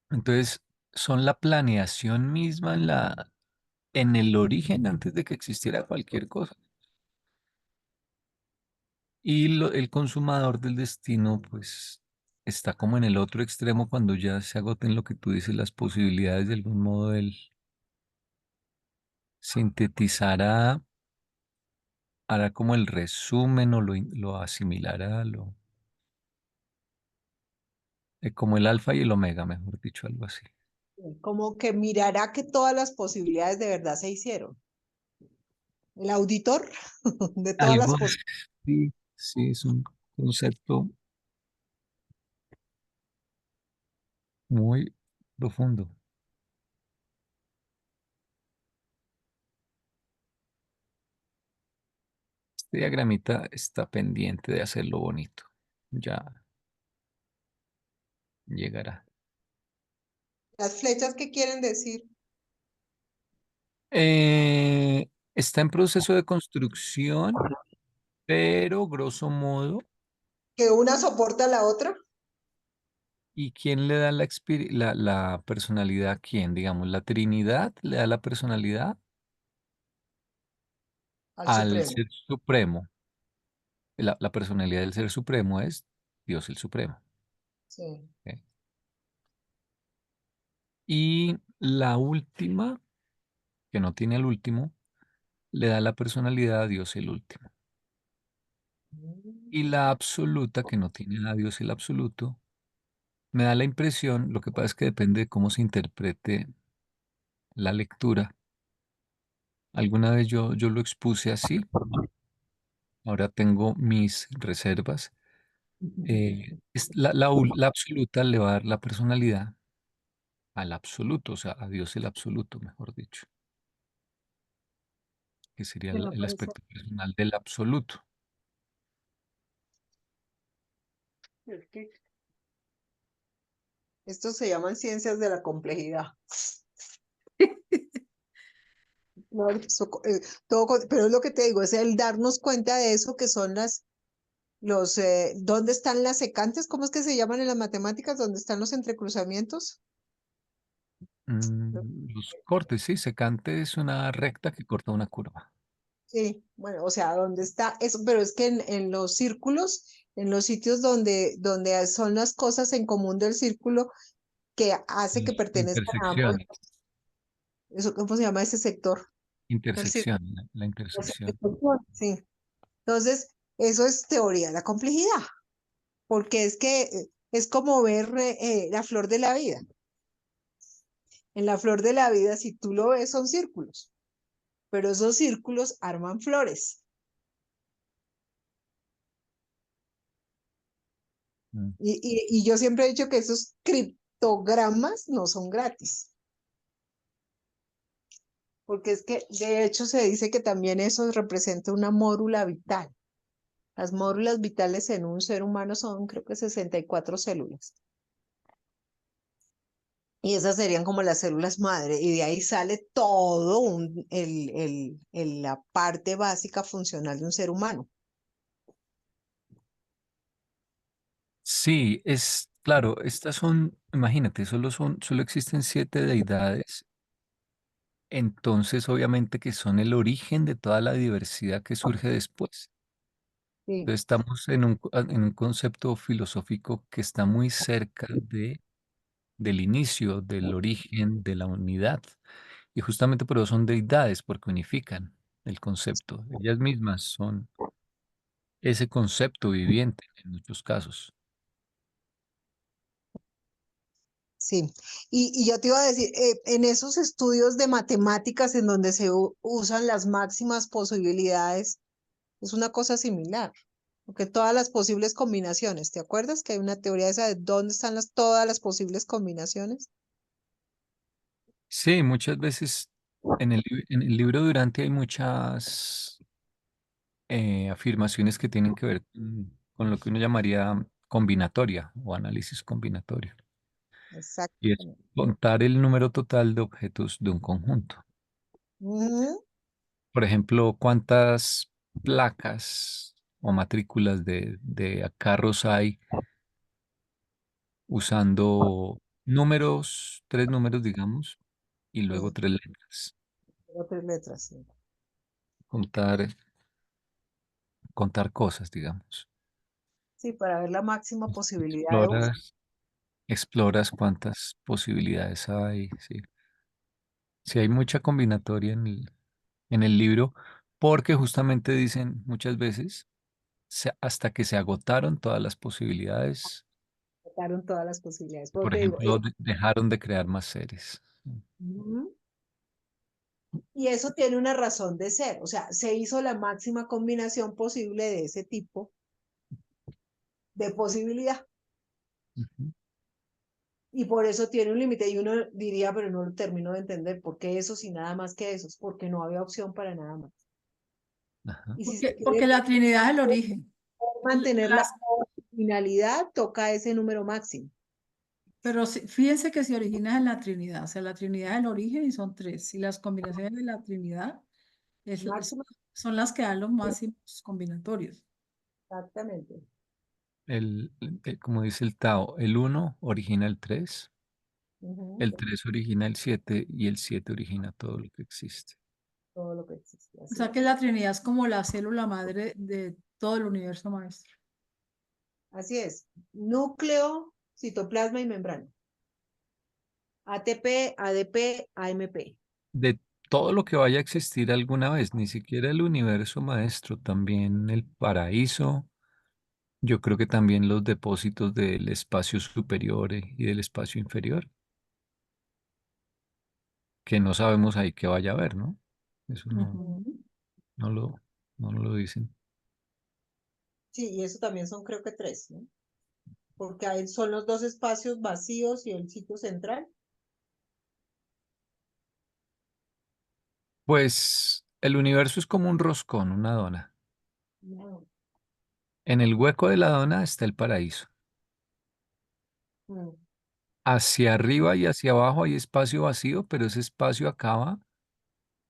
entonces, son la planeación misma en el origen antes de que existiera cualquier cosa. Y el consumador del destino, pues, está como en el otro extremo cuando ya se agoten lo que tú dices, las posibilidades de algún modo él sintetizará, hará como el resumen o lo asimilará, como el alfa y el omega, mejor dicho, algo así. Como que mirará que todas las posibilidades de verdad se hicieron. El auditor de todas las Algo posibilidades. así, sí, es un concepto muy profundo. Este diagramita está pendiente de hacerlo bonito. Ya llegará. Las flechas, ¿qué quieren decir? Está en proceso de construcción, pero grosso modo, Que una soporta a la otra ¿y quién le da la personalidad a quién? Digamos, la Trinidad le da la personalidad al al Supremo. Ser Supremo. La personalidad del Ser Supremo es Dios el Supremo. Sí. ¿Ok? Y la última, que no tiene el último, le da la personalidad a Dios el último. Y Mm. la absoluta, que no tiene a Dios el absoluto, me da la impresión, lo que pasa es que depende de cómo se interprete la lectura. Alguna vez yo lo expuse así, ahora tengo mis reservas. La absoluta le va a dar la personalidad al absoluto, o sea, a Dios el absoluto, mejor dicho, que sería Que no el puede ser. aspecto personal del absoluto. Es que estos se llaman ciencias de la complejidad. No, pero es lo que te digo, es el darnos cuenta de eso que son ¿dónde están las secantes? ¿Cómo es que se llaman en las matemáticas? ¿Dónde están los entrecruzamientos? Los cortes, sí, secante es una recta que corta una curva. Sí, bueno, o sea, ¿dónde está eso? Pero es que en los círculos, en los sitios donde son las cosas en común del círculo que hace que Las pertenezcan a ambos, intersecciones, eso, ¿cómo se llama ese sector del círculo? intersección, la intersección. Sí. Entonces, eso es teoría de la complejidad, porque es que es como ver la flor de la vida. En la flor de la vida, si tú lo ves, son círculos, pero esos círculos arman flores. Mm. Y yo siempre he dicho que esos criptogramas no son gratis, porque es que de hecho se dice que también eso representa una mórula vital. Las mórulas vitales en un ser humano son, creo que 64 células. Y esas serían como las células madre, y de ahí sale todo la parte básica funcional de un ser humano. Sí, es claro, estas son, imagínate, solo existen 7 deidades, entonces obviamente que son el origen de toda la diversidad que surge después. Sí, Entonces estamos en un concepto filosófico que está muy cerca del inicio, del origen, de la unidad. Y justamente por eso son deidades, porque unifican el concepto. Ellas mismas son ese concepto viviente en muchos casos. sí. Y yo te iba a decir, en esos estudios de matemáticas en donde se usan las máximas posibilidades, es una cosa similar, porque todas las posibles combinaciones, ¿te acuerdas que hay una teoría esa de dónde están todas las posibles combinaciones? Sí, muchas veces en el libro Durante hay muchas afirmaciones que tienen que ver con lo que uno llamaría combinatoria o análisis combinatorio. Y es Exactamente. contar el número total de objetos de un conjunto. Ujú. Por ejemplo, ¿cuántas placas o matrículas de carros hay usando números, tres números, digamos, y luego Sí, tres letras? solo tres letras, sí. Contar, contar cosas, digamos. Sí, para ver la máxima posibilidad de uso. Exploras, exploras cuántas posibilidades hay. Sí, sí hay mucha combinatoria en el libro, porque justamente dicen muchas veces, hasta que se agotaron todas las posibilidades, Sacaron todas las posibilidades. Pero por te digo, ejemplo, dejaron de crear más seres. ujú. Y eso tiene una razón de ser. O sea, se hizo la máxima combinación posible de ese tipo de posibilidad. Ujú. Y por eso tiene un límite. Y uno diría, pero no lo termino de entender. ¿Por qué eso y nada más que eso? Porque no había opción para nada más. Ajá. Y si se Porque quiere la Trinidad es el origen. mantener la Las, originalidad, toca ese número máximo. pero fíjense que se origina en la Trinidad. O sea, la Trinidad es el origen y son tres. Y las combinaciones de la Trinidad Máximo, son las que dan los máximos combinatorios. exactamente. Como dice el Tao, el uno origina el 3, Ujú. el 3 origina el 7 y el 7 origina todo lo que existe. Todo lo que existe, O así sea que es. la Trinidad es como la célula madre de todo el universo maestro. Así es. Núcleo, citoplasma y membrana. ATP, ADP, AMP. De todo lo que vaya a existir alguna vez, ni siquiera el universo maestro, también el paraíso, yo creo que también los depósitos del espacio superior y del espacio inferior, que no sabemos ahí qué vaya a haber, ¿no? Eso Ujú. no lo, no lo dicen. Sí, y eso también son creo que tres, ¿no? Porque ahí son los dos espacios vacíos y el sitio central. Pues el universo es como un roscón, una dona. No. En el hueco de la dona está el paraíso. Mm, Hacia arriba y hacia abajo hay espacio vacío, pero ese espacio acaba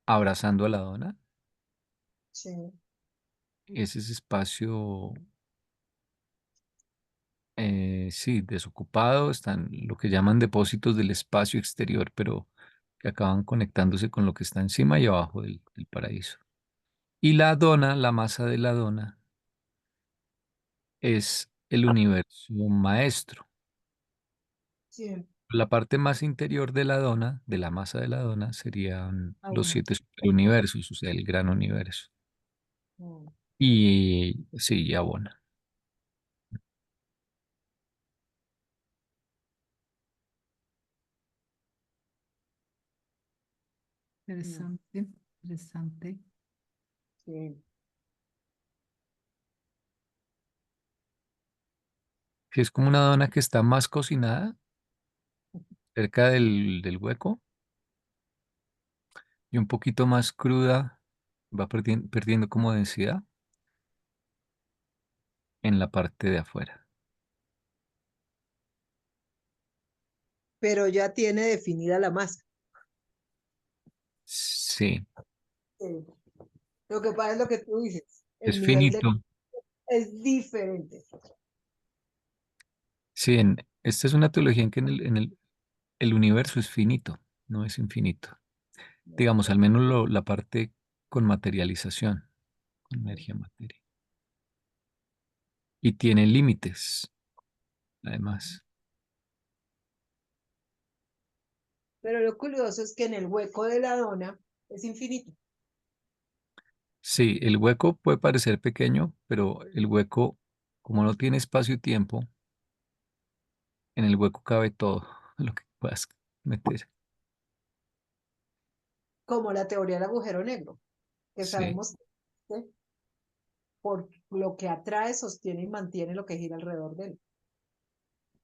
abrazando a la dona. sí. Ese es espacio, sí, desocupado. Están lo que llaman depósitos del espacio exterior, pero que acaban conectándose con lo que está encima y abajo del paraíso. Y la dona, la masa de la dona, es el universo maestro. Sí. La parte más interior de la dona, de la masa de la dona, serían Ah, los bueno, siete universos, o sea, el gran universo. Mm, Y sí, abona. mm, interesante, interesante. sí. Que es como una dona que está más cocinada cerca del hueco y un poquito más cruda, va perdiendo como densidad en la parte de afuera. Pero ya tiene definida la masa. Sí, Sí. Lo que pasa es lo que tú dices. es El nivel de finito. es diferente. Sí, esta es una teología en que el universo es finito, no es infinito. Digamos, al menos la parte con materialización, con energía materia. Y tiene límites, además. Pero lo curioso es que en el hueco de la dona es infinito. Sí, el hueco puede parecer pequeño, pero el hueco, como no tiene espacio y tiempo, en el hueco cabe todo lo que puedas meter. Como la teoría del agujero negro, que Sí, sabemos que por lo que atrae, sostiene y mantiene lo que gira alrededor de él.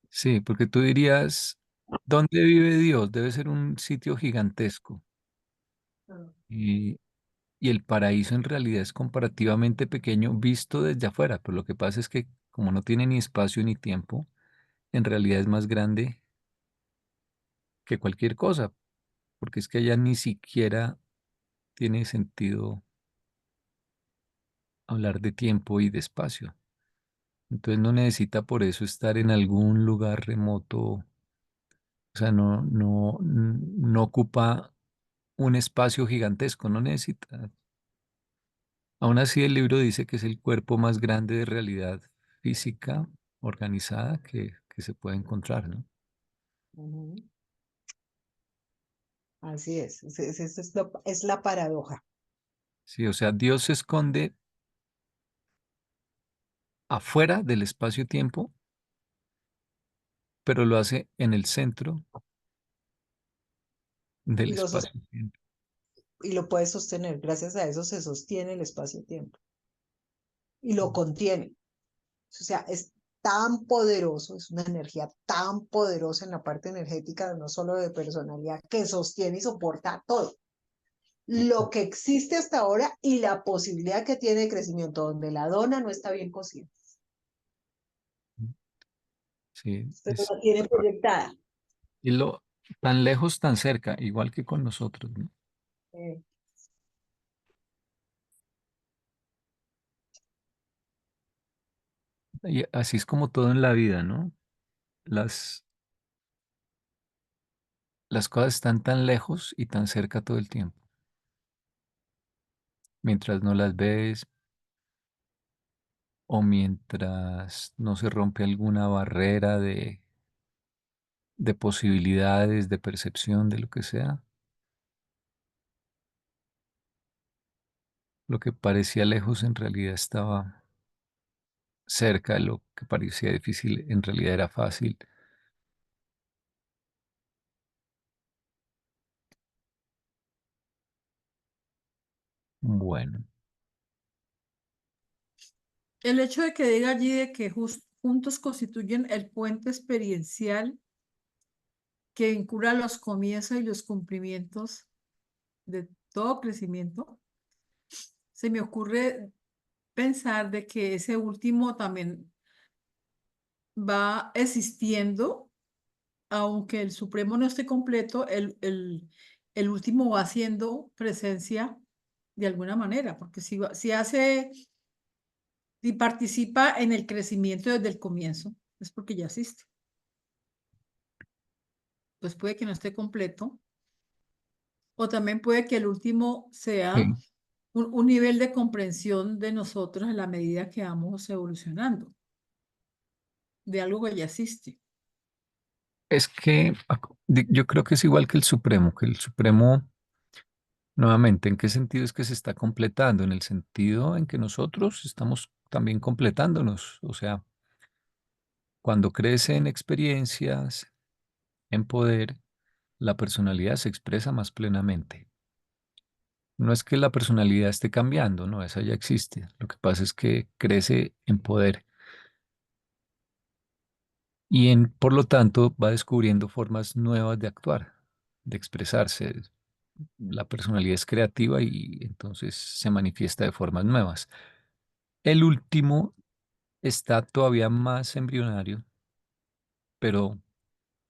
sí, porque tú dirías, ¿dónde vive Dios? Debe ser un sitio gigantesco. Ah, Y, y el paraíso en realidad es comparativamente pequeño visto desde afuera, pero lo que pasa es que como no tiene ni espacio ni tiempo, en realidad es más grande que cualquier cosa, porque es que allá ni siquiera tiene sentido hablar de tiempo y de espacio. Entonces no necesita por eso estar en algún lugar remoto, o sea, no ocupa un espacio gigantesco, no necesita. Aún así, el libro dice que es el cuerpo más grande de realidad física organizada que se puede encontrar, ¿no? Ujú. Así es, es la paradoja. Sí, o sea, Dios se esconde afuera del espacio-tiempo, pero lo hace en el centro del Y espacio-tiempo. y lo puede sostener. Gracias a eso se sostiene el espacio-tiempo y lo contiene. O sea, es tan poderoso, es una energía tan poderosa en la parte energética, no solo de personalidad, que sostiene y soporta todo. Lo que existe hasta ahora y la posibilidad que tiene de crecimiento, donde la dona no está bien cocida, Sí, pero la tiene proyectada. y lo tan lejos, tan cerca, igual que con nosotros, ¿no? Eh, Y así es como todo en la vida, ¿no? Las, las cosas están tan lejos y tan cerca todo el tiempo. Mientras no las ves o mientras no se rompe alguna barrera de posibilidades, de percepción, de lo que sea, lo que parecía lejos en realidad estaba cerca, lo que parecía difícil en realidad era fácil. Bueno, El hecho de que diga allí de que juntos constituyen el puente experiencial que vincula los comienzos y los cumplimientos de todo crecimiento, se me ocurre pensar de que ese último también va existiendo, aunque el Supremo no esté completo, el último va haciendo presencia de alguna manera, porque si hace, si participa en el crecimiento desde el comienzo, es porque ya existe. Pues puede que no esté completo, o también puede que el último sea sí. un nivel de comprensión de nosotros a la medida que vamos evolucionando, de algo que ya existe. Es que yo creo que es igual que el Supremo, nuevamente, ¿en qué sentido es que se está completando? En el sentido en que nosotros estamos también completándonos. O sea, cuando crece en experiencias, en poder, la personalidad se expresa más plenamente. No es que la personalidad esté cambiando, no, esa ya existe. Lo que pasa es que crece en poder y por lo tanto va descubriendo formas nuevas de actuar, de expresarse. La personalidad es creativa y entonces se manifiesta de formas nuevas. El último está todavía más embrionario, pero,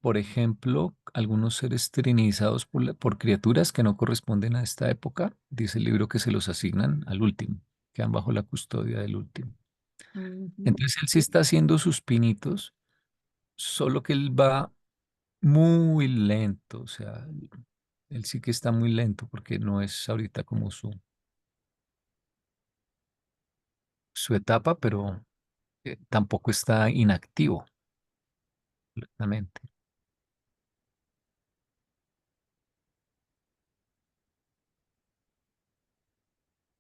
por ejemplo, algunos seres trinizados por criaturas que no corresponden a esta época, dice el libro que se los asignan al último, quedan bajo la custodia del último. Ujú, Entonces él sí está haciendo sus pinitos, solo que él va muy lento, o sea, él sí que está muy lento porque no es ahorita como su etapa, pero tampoco está inactivo, completamente.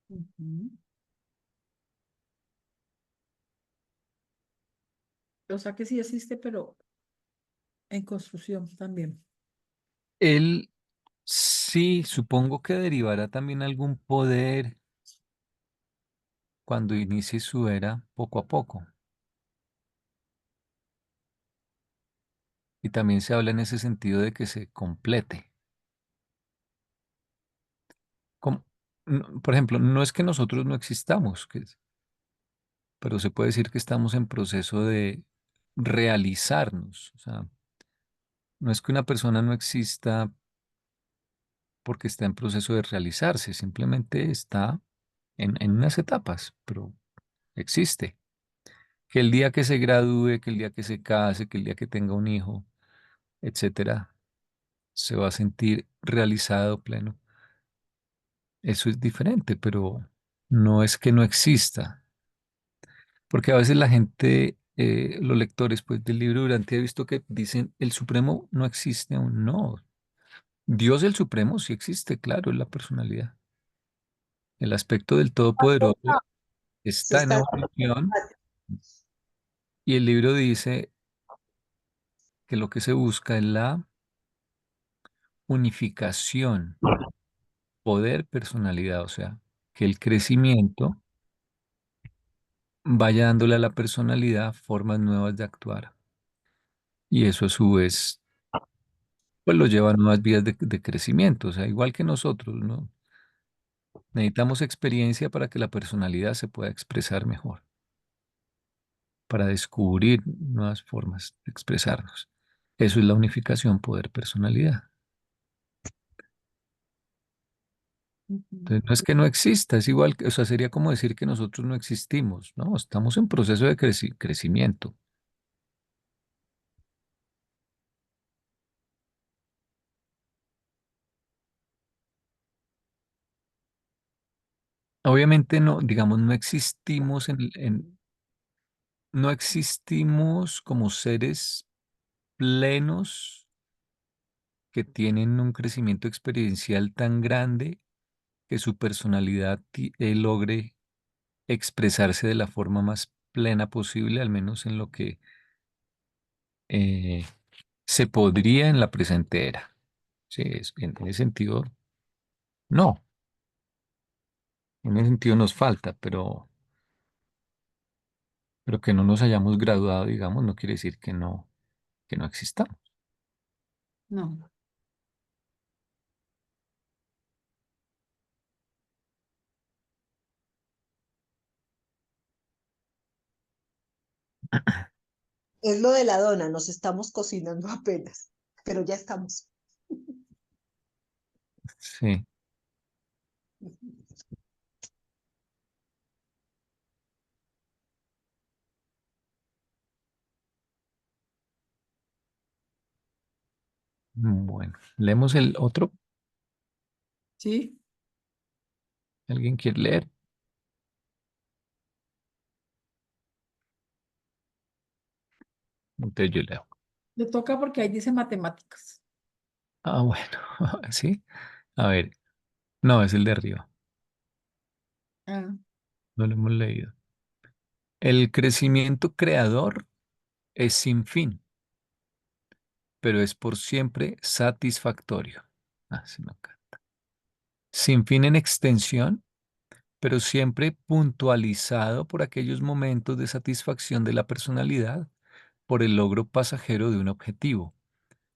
ujú. O sea que sí existe, pero en construcción también. Él sí, supongo que derivará también algún poder cuando inicie su era poco a poco. Y también se habla en ese sentido de que se complete. Como- por ejemplo, no es que nosotros no existamos, pero se puede decir que estamos en proceso de realizarnos. O sea, no es que una persona no exista porque está en proceso de realizarse, simplemente está en unas etapas, pero existe. Que el día que se gradúe, que el día que se case, que el día que tenga un hijo, etcétera, se va a sentir realizado, pleno. Eso es diferente, pero no es que no exista, porque a veces la gente, los lectores pues, del libro Durante he visto que dicen el Supremo no existe aún. No, Dios el Supremo sí existe, claro, es la personalidad. El aspecto del Todopoderoso Se está en está, evolución y el libro dice que lo que se busca es la unificación, poder, personalidad, o sea, que el crecimiento vaya dándole a la personalidad formas nuevas de actuar. Y eso a su vez, pues lo lleva a nuevas vías de crecimiento, o sea, igual que nosotros, ¿no? Necesitamos experiencia para que la personalidad se pueda expresar mejor, para descubrir nuevas formas de expresarnos. Eso es la unificación poder-personalidad. Ujú. Entonces, no es que no exista, es igual, o sea, sería como decir que nosotros no existimos, ¿no? Estamos en proceso de crecimiento. Obviamente no, digamos, no existimos no existimos como seres plenos que tienen un crecimiento experiencial tan grande que su personalidad logre expresarse de la forma más plena posible, al menos en lo que eh, se podría en la presente era. Sí, en ese sentido, no, en ese sentido nos falta, pero que no nos hayamos graduado, digamos, no quiere decir que no existamos. No, es lo de la dona, nos estamos cocinando apenas, pero ya estamos. Sí, bueno, leemos el otro. sí, ¿Alguien quiere leer? Entonces yo leo. le toca porque ahí dice matemáticas. Ah, bueno, sí. A ver, no, es el de arriba. Ah, No lo hemos leído. El crecimiento creador es sin fin, pero es por siempre satisfactorio. Ah, se me acaba. Sin fin en extensión, pero siempre puntualizado por aquellos momentos de satisfacción de la personalidad por el logro pasajero de un objetivo,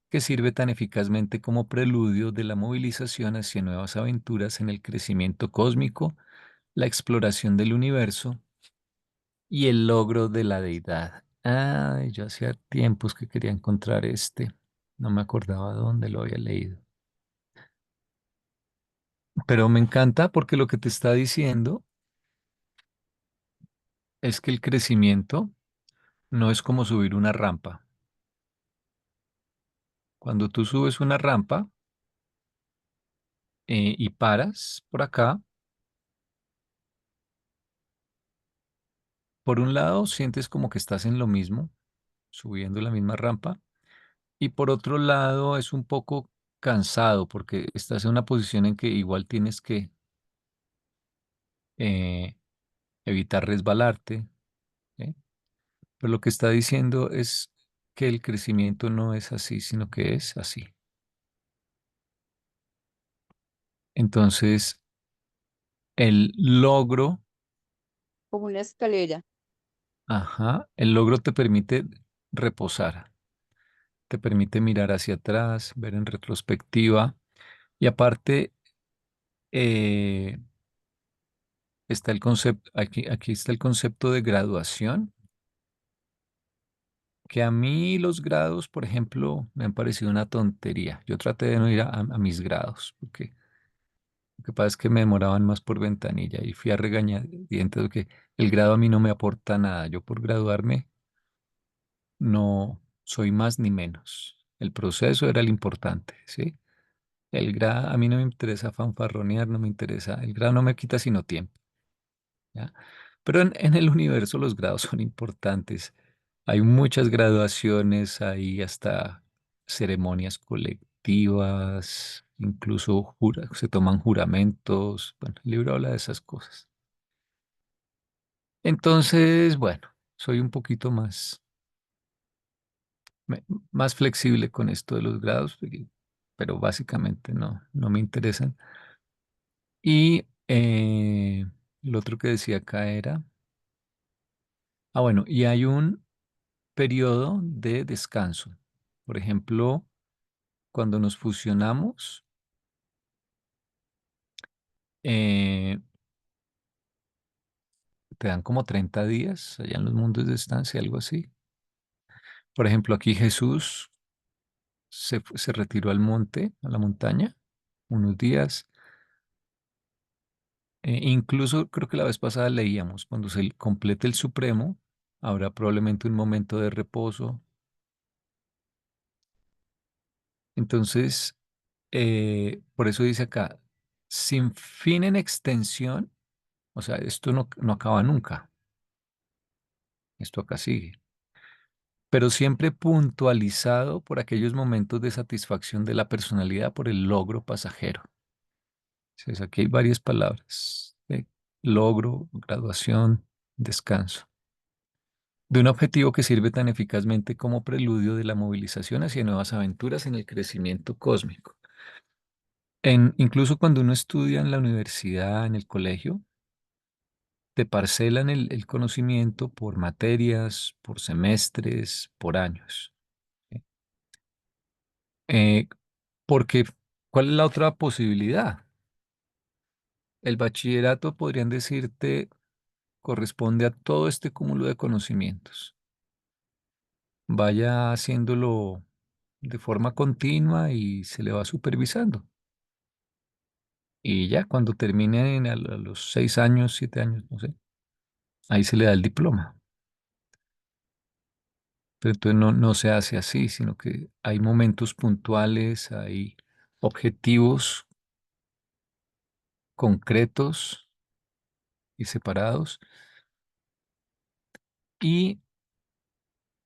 que sirve tan eficazmente como preludio de la movilización hacia nuevas aventuras en el crecimiento cósmico, la exploración del universo y el logro de la deidad. Ay, yo hacía tiempos que quería encontrar este. No me acordaba dónde lo había leído. Pero me encanta porque lo que te está diciendo es que el crecimiento no es como subir una rampa. Cuando tú subes una rampa y paras por acá, por un lado sientes como que estás en lo mismo, subiendo la misma rampa, y por otro lado es un poco cansado porque estás en una posición en que igual tienes que eh, evitar resbalarte, ¿sí? Pero lo que está diciendo es que el crecimiento no es así, sino que es así. Entonces, el logro, como una escalera. ajá, el logro te permite reposar, te permite mirar hacia atrás, ver en retrospectiva y aparte eh, está el concepto, aquí está el concepto de graduación, que a mí los grados, por ejemplo, me han parecido una tontería. Yo traté de no ir a mis grados, porque Lo que pasa es que me demoraban más por ventanilla y fui a regañadientes de que el grado a mí no me aporta nada. Yo por graduarme no soy más ni menos. El proceso era el importante, ¿sí? El grado, a mí no me interesa fanfarronear, no me interesa, el grado no me quita sino tiempo, ¿ya? Pero en el universo los grados son importantes. Hay muchas graduaciones, hay hasta ceremonias colectivas, incluso se toman juramentos. Bueno, el libro habla de esas cosas. Entonces, bueno, soy un poquito más flexible con esto de los grados, pero básicamente no me interesan. Y lo otro que decía acá era, bueno, y hay un periodo de descanso. Por ejemplo, cuando nos fusionamos, eh, te dan como 30 días allá en los mundos de estancia, algo así. Por ejemplo, aquí Jesús se retiró al monte, a la montaña, unos días. Incluso creo que la vez pasada leíamos, cuando se complete el Supremo, habrá probablemente un momento de reposo. Entonces, por eso dice acá, sin fin en extensión, o sea, esto no acaba nunca, esto acá sigue, pero siempre puntualizado por aquellos momentos de satisfacción de la personalidad por el logro pasajero. Entonces, aquí hay varias palabras, logro, graduación, descanso, de un objetivo que sirve tan eficazmente como preludio de la movilización hacia nuevas aventuras en el crecimiento cósmico. Incluso cuando uno estudia en la universidad, en el colegio, te parcelan el conocimiento por materias, por semestres, por años. ¿Sí? Eh, porque, ¿cuál es la otra posibilidad? El bachillerato, podrían decirte, corresponde a todo este cúmulo de conocimientos. Vaya haciéndolo de forma continua y se le va supervisando. Y ya cuando termine a los 6 años, 7 años, no sé, ahí se le da el diploma. Pero entonces no se hace así, sino que hay momentos puntuales, hay objetivos concretos y separados. Y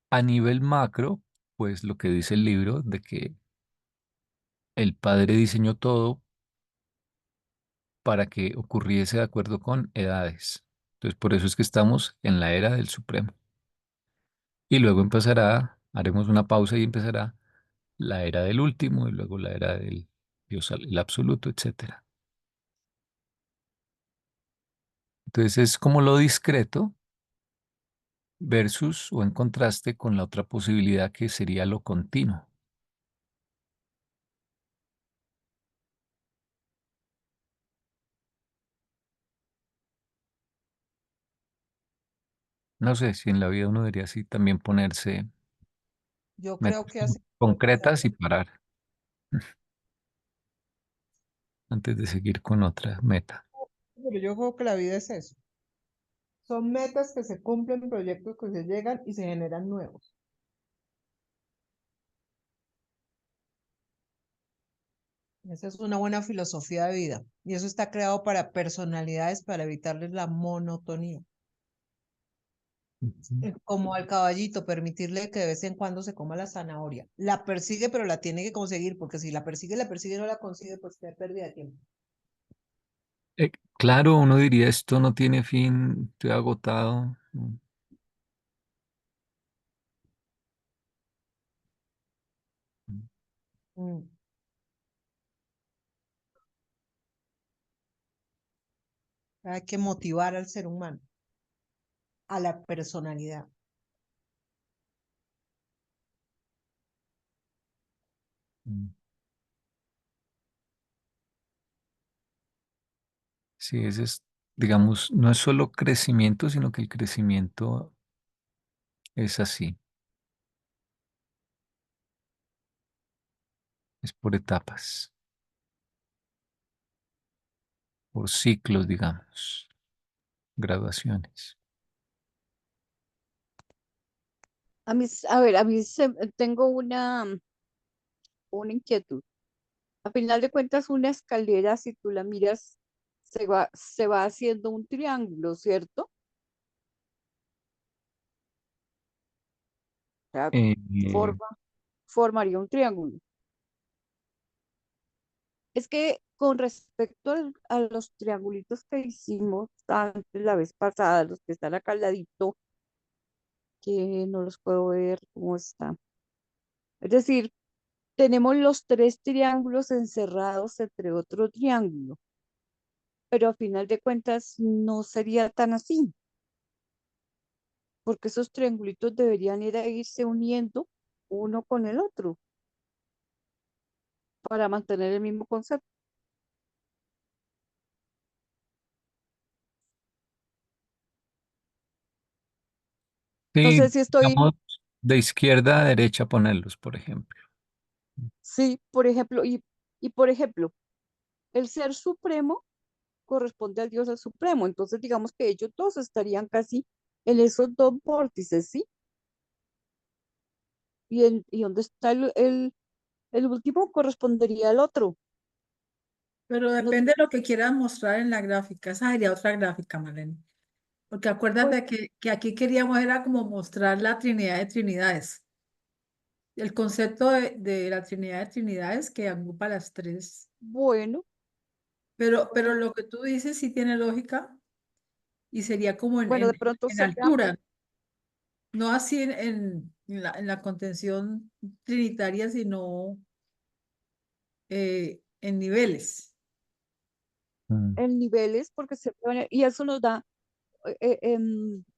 a nivel macro, pues lo que dice el libro de que el padre diseñó todo para que ocurriese de acuerdo con edades. Entonces, por eso es que estamos en la era del Supremo. Y luego empezará, haremos una pausa y empezará la era del último y luego la era del Dios, el absoluto, etcétera. Entonces es como lo discreto versus o en contraste con la otra posibilidad que sería lo continuo. No sé si en la vida uno debería así también ponerse Yo creo metas que así. concretas y parar antes de seguir con otra meta. Pero yo creo que la vida es eso. Son metas que se cumplen, proyectos que se llegan y se generan nuevos. Esa es una buena filosofía de vida. Y eso está creado para personalidades para evitarles la monotonía. Ujú. Como al caballito, permitirle que de vez en cuando se coma la zanahoria. La persigue, pero la tiene que conseguir, porque si la persigue y no la consigue, pues qué pérdida de tiempo. Claro, uno diría esto no tiene fin, estoy agotado. Mm. Hay que motivar al ser humano, a la personalidad. Mm. Sí, ese es, digamos, no es solo crecimiento, sino que el crecimiento es así, es por etapas. por ciclos, digamos, graduaciones. A ver, tengo una inquietud. A final de cuentas, una escalera, si tú la miras, se va haciendo un triángulo, ¿cierto? O sea, Eh, forma, formaría un triángulo. Es que con respecto a los triangulitos que hicimos antes la vez pasada, los que están acá al ladito, que no los puedo ver cómo están. Es decir, tenemos los tres triángulos encerrados entre otro triángulo, pero a final de cuentas no sería tan así, porque esos triangulitos deberían ir a irse uniendo uno con el otro para mantener el mismo concepto. sí, Entonces, si estoy, digamos, de izquierda a derecha ponerlos, por ejemplo. sí, por ejemplo, y por ejemplo, el ser supremo corresponde al Dios el supremo, entonces digamos que ellos dos estarían casi en esos dos vórtices, ¿sí? Y dónde está el último correspondería al otro. Pero No, depende de lo que quieras mostrar en la gráfica. Esa sería otra gráfica, Marlene. Porque pues acuérdate que aquí queríamos era como mostrar la Trinidad de Trinidades. El concepto de la Trinidad de Trinidades que agrupa las tres. bueno, Pero lo que tú dices sí tiene lógica y sería como bueno, de pronto en sería, altura, no así en la contención trinitaria, sino en niveles. Mm. en niveles, porque y eso nos da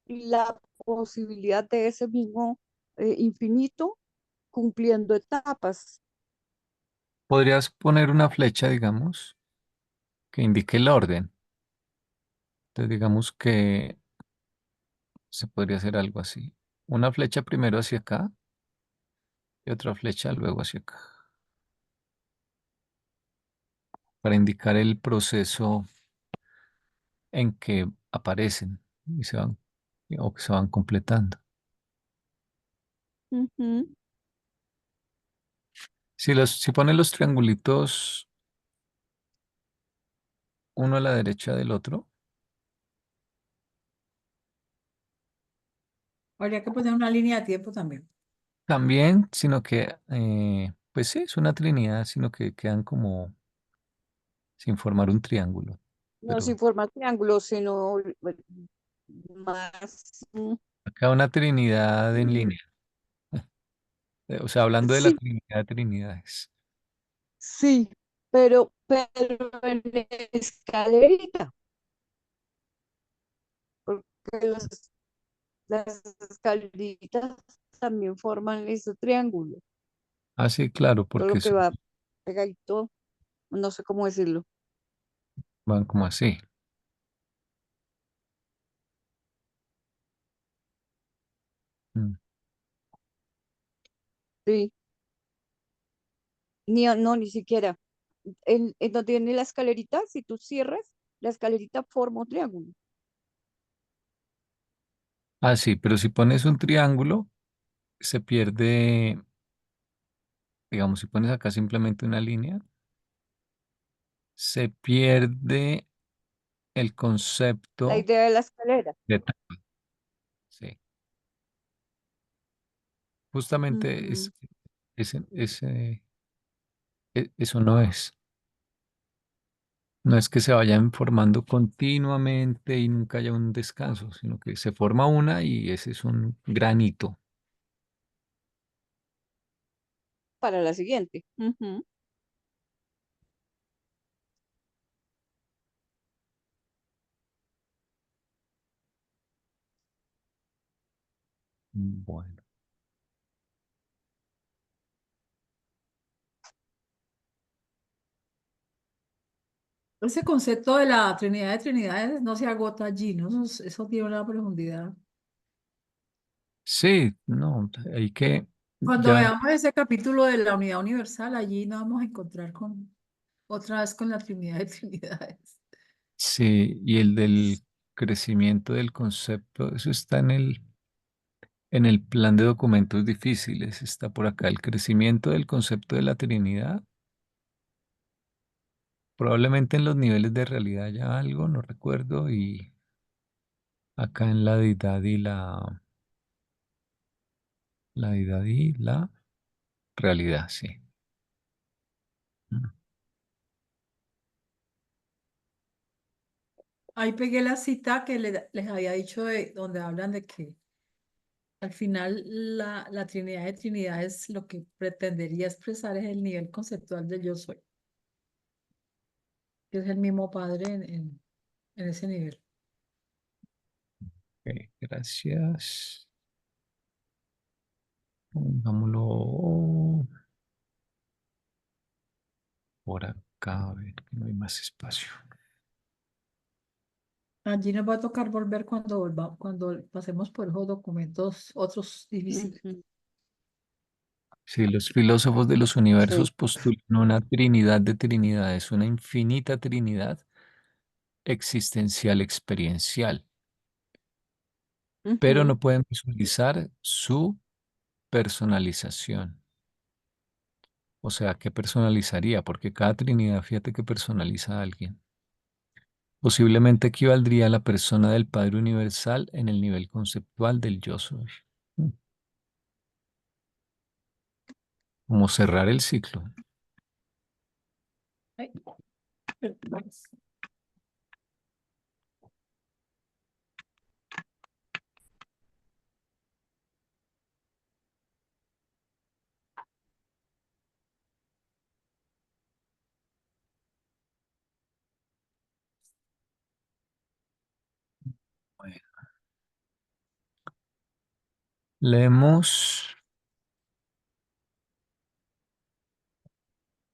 la posibilidad de ese mismo infinito cumpliendo etapas. Podrías poner una flecha, digamos, que indique el orden. Entonces, digamos que se podría hacer algo así. Una flecha primero hacia acá y otra flecha luego hacia acá, para indicar el proceso en que aparecen y se van o que se van completando. Ujú. Si pones los triangulitos uno a la derecha del otro, Habría que poner una línea de tiempo también. también, sino que, pues sí, es una trinidad, sino que quedan como sin formar un triángulo. No Pero sin forma triángulo, sino más. acá una trinidad en Mm, línea. O sea, hablando de la sí, Trinidad de Trinidades. sí, pero en escalerita, porque las escaleritas también forman ese triángulo, Ah, sí, claro, solo porque que va pegadito, no sé cómo decirlo. van como así. Mm. Sí, ni siquiera. En donde tiene la escalerita, si tú cierras, la escalerita forma un triángulo. Ah, sí, pero si pones un triángulo, se pierde, digamos, si pones acá simplemente una línea, se pierde el La concepto idea de la escalera. de etapa. Sí, justamente Ujú. eso no es. No es que se vayan formando continuamente y nunca haya un descanso, sino que se forma una y ese es un granito. Para la siguiente. Ujú. Bueno. Ese concepto de la Trinidad de Trinidades no se agota allí, ¿no? Eso tiene una profundidad. Sí, no, hay que, Cuando ya, veamos ese capítulo de la unidad universal, allí nos vamos a encontrar con otra vez con la Trinidad de Trinidades. Sí, y el del crecimiento del concepto, eso está en el plan de documentos difíciles, está por acá el crecimiento del concepto de la Trinidad. Probablemente en los niveles de realidad ya algo, no recuerdo, y acá en la deidad y la deidad y la realidad, sí. Mm. Ahí pegué la cita que les había dicho de donde hablan de que al final la Trinidad de Trinidades lo que pretendería expresar es el nivel conceptual del yo soy, que es el mismo Padre en ese nivel. Ok, gracias. Pongámoslo por acá, a ver que no hay más espacio. Allí nos va a tocar volver cuando pasemos por esos documentos, otros difíciles. Ujú. Sí, los filósofos de los Sí. universos postulan una trinidad de trinidades, una infinita trinidad existencial experiencial, pero Ujú. no pueden visualizar su personalización. O sea, ¿qué personalizaría? Porque cada trinidad, fíjate que personaliza a alguien. Posiblemente equivaldría a la persona del Padre Universal en el nivel conceptual del yo soy. Mm. Como cerrar el ciclo. Ay, perdón. Bueno, leemos.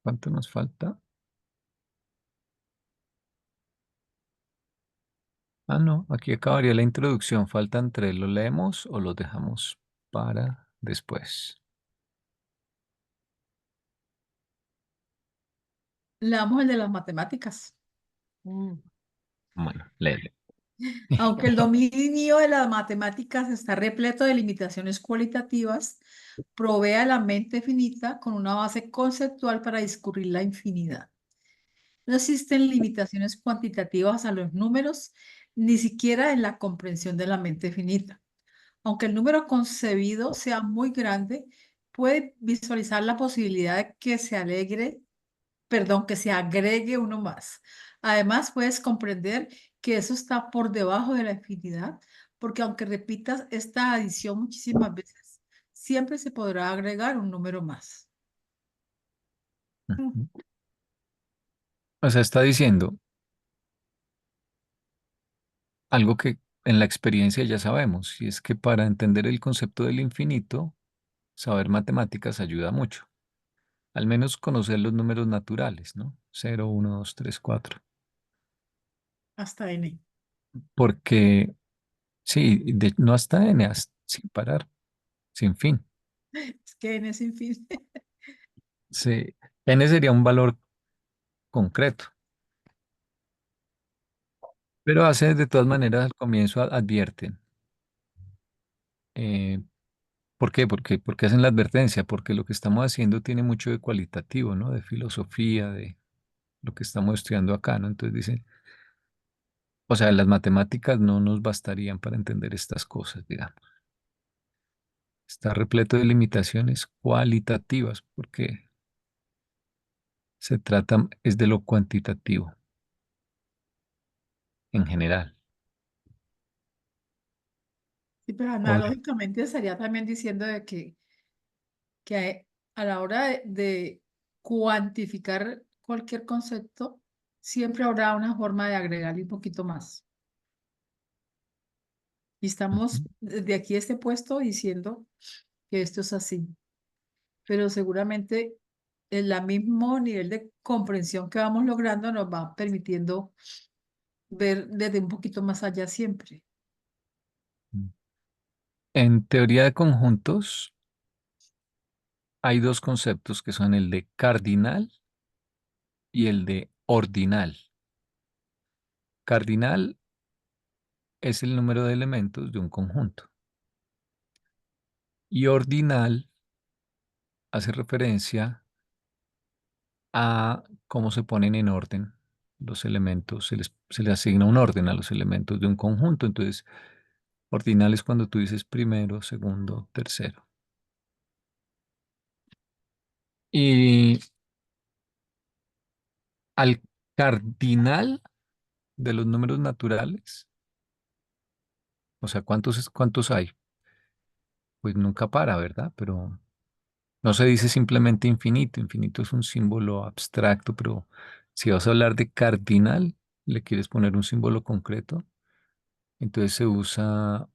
¿Cuánto nos falta? Ah, no, aquí acabaría la introducción. Faltan tres. ¿Lo leemos o lo dejamos para después? Leamos el de las matemáticas. Mm. Bueno, léelo. Aunque el dominio de las matemáticas está repleto de limitaciones cualitativas, provee a la mente finita con una base conceptual para discurrir la infinidad. No existen limitaciones cuantitativas a los números, ni siquiera en la comprensión de la mente finita. Aunque el número concebido sea muy grande, puede visualizar la posibilidad de que que se agregue uno más. Además, puedes comprender que eso está por debajo de la infinidad, porque aunque repitas esta adición muchísimas veces, siempre se podrá agregar un número más. Mm. Ujú. O sea, está diciendo algo que en la experiencia ya sabemos, y es que para entender el concepto del infinito, saber matemáticas ayuda mucho. Al menos conocer los números naturales, ¿no? Cero, uno, 2, 3, 4. Hasta N. Porque, sí, no hasta n, sin parar, sin fin. Es que N es infinito. Sí, n sería un valor concreto, pero hace de todas maneras al comienzo advierten. eh, ¿Por qué? Porque hacen la advertencia, porque lo que estamos haciendo tiene mucho de cualitativo, ¿no? De filosofía, de lo que estamos estudiando acá, ¿no? Entonces dicen, o sea, las matemáticas no nos bastarían para entender estas cosas, digamos. Está repleto de limitaciones cualitativas, porque se trata, es de lo cuantitativo en general. Sí, pero O de- analógicamente estaría también diciendo de que a la hora de cuantificar cualquier concepto, siempre habrá una forma de agregarle un poquito más. Y estamos Ujú. desde aquí, este puesto, diciendo que esto es así, pero seguramente el mismo nivel de comprensión que vamos logrando nos va permitiendo ver desde un poquito más allá siempre. En teoría de conjuntos hay dos conceptos que son el de cardinal y el de ordinal. Cardinal es el número de elementos de un conjunto. Y ordinal hace referencia a cómo se ponen en orden los elementos, se le asigna un orden a los elementos de un conjunto. Entonces, ordinal es cuando tú dices primero, segundo, tercero. Y al cardinal de los números naturales, o sea, ¿cuántos hay? Pues nunca para, ¿verdad? Pero no se dice simplemente infinito. Infinito es un símbolo abstracto, pero si vas a hablar de cardinal, le quieres poner un símbolo concreto, entonces se usa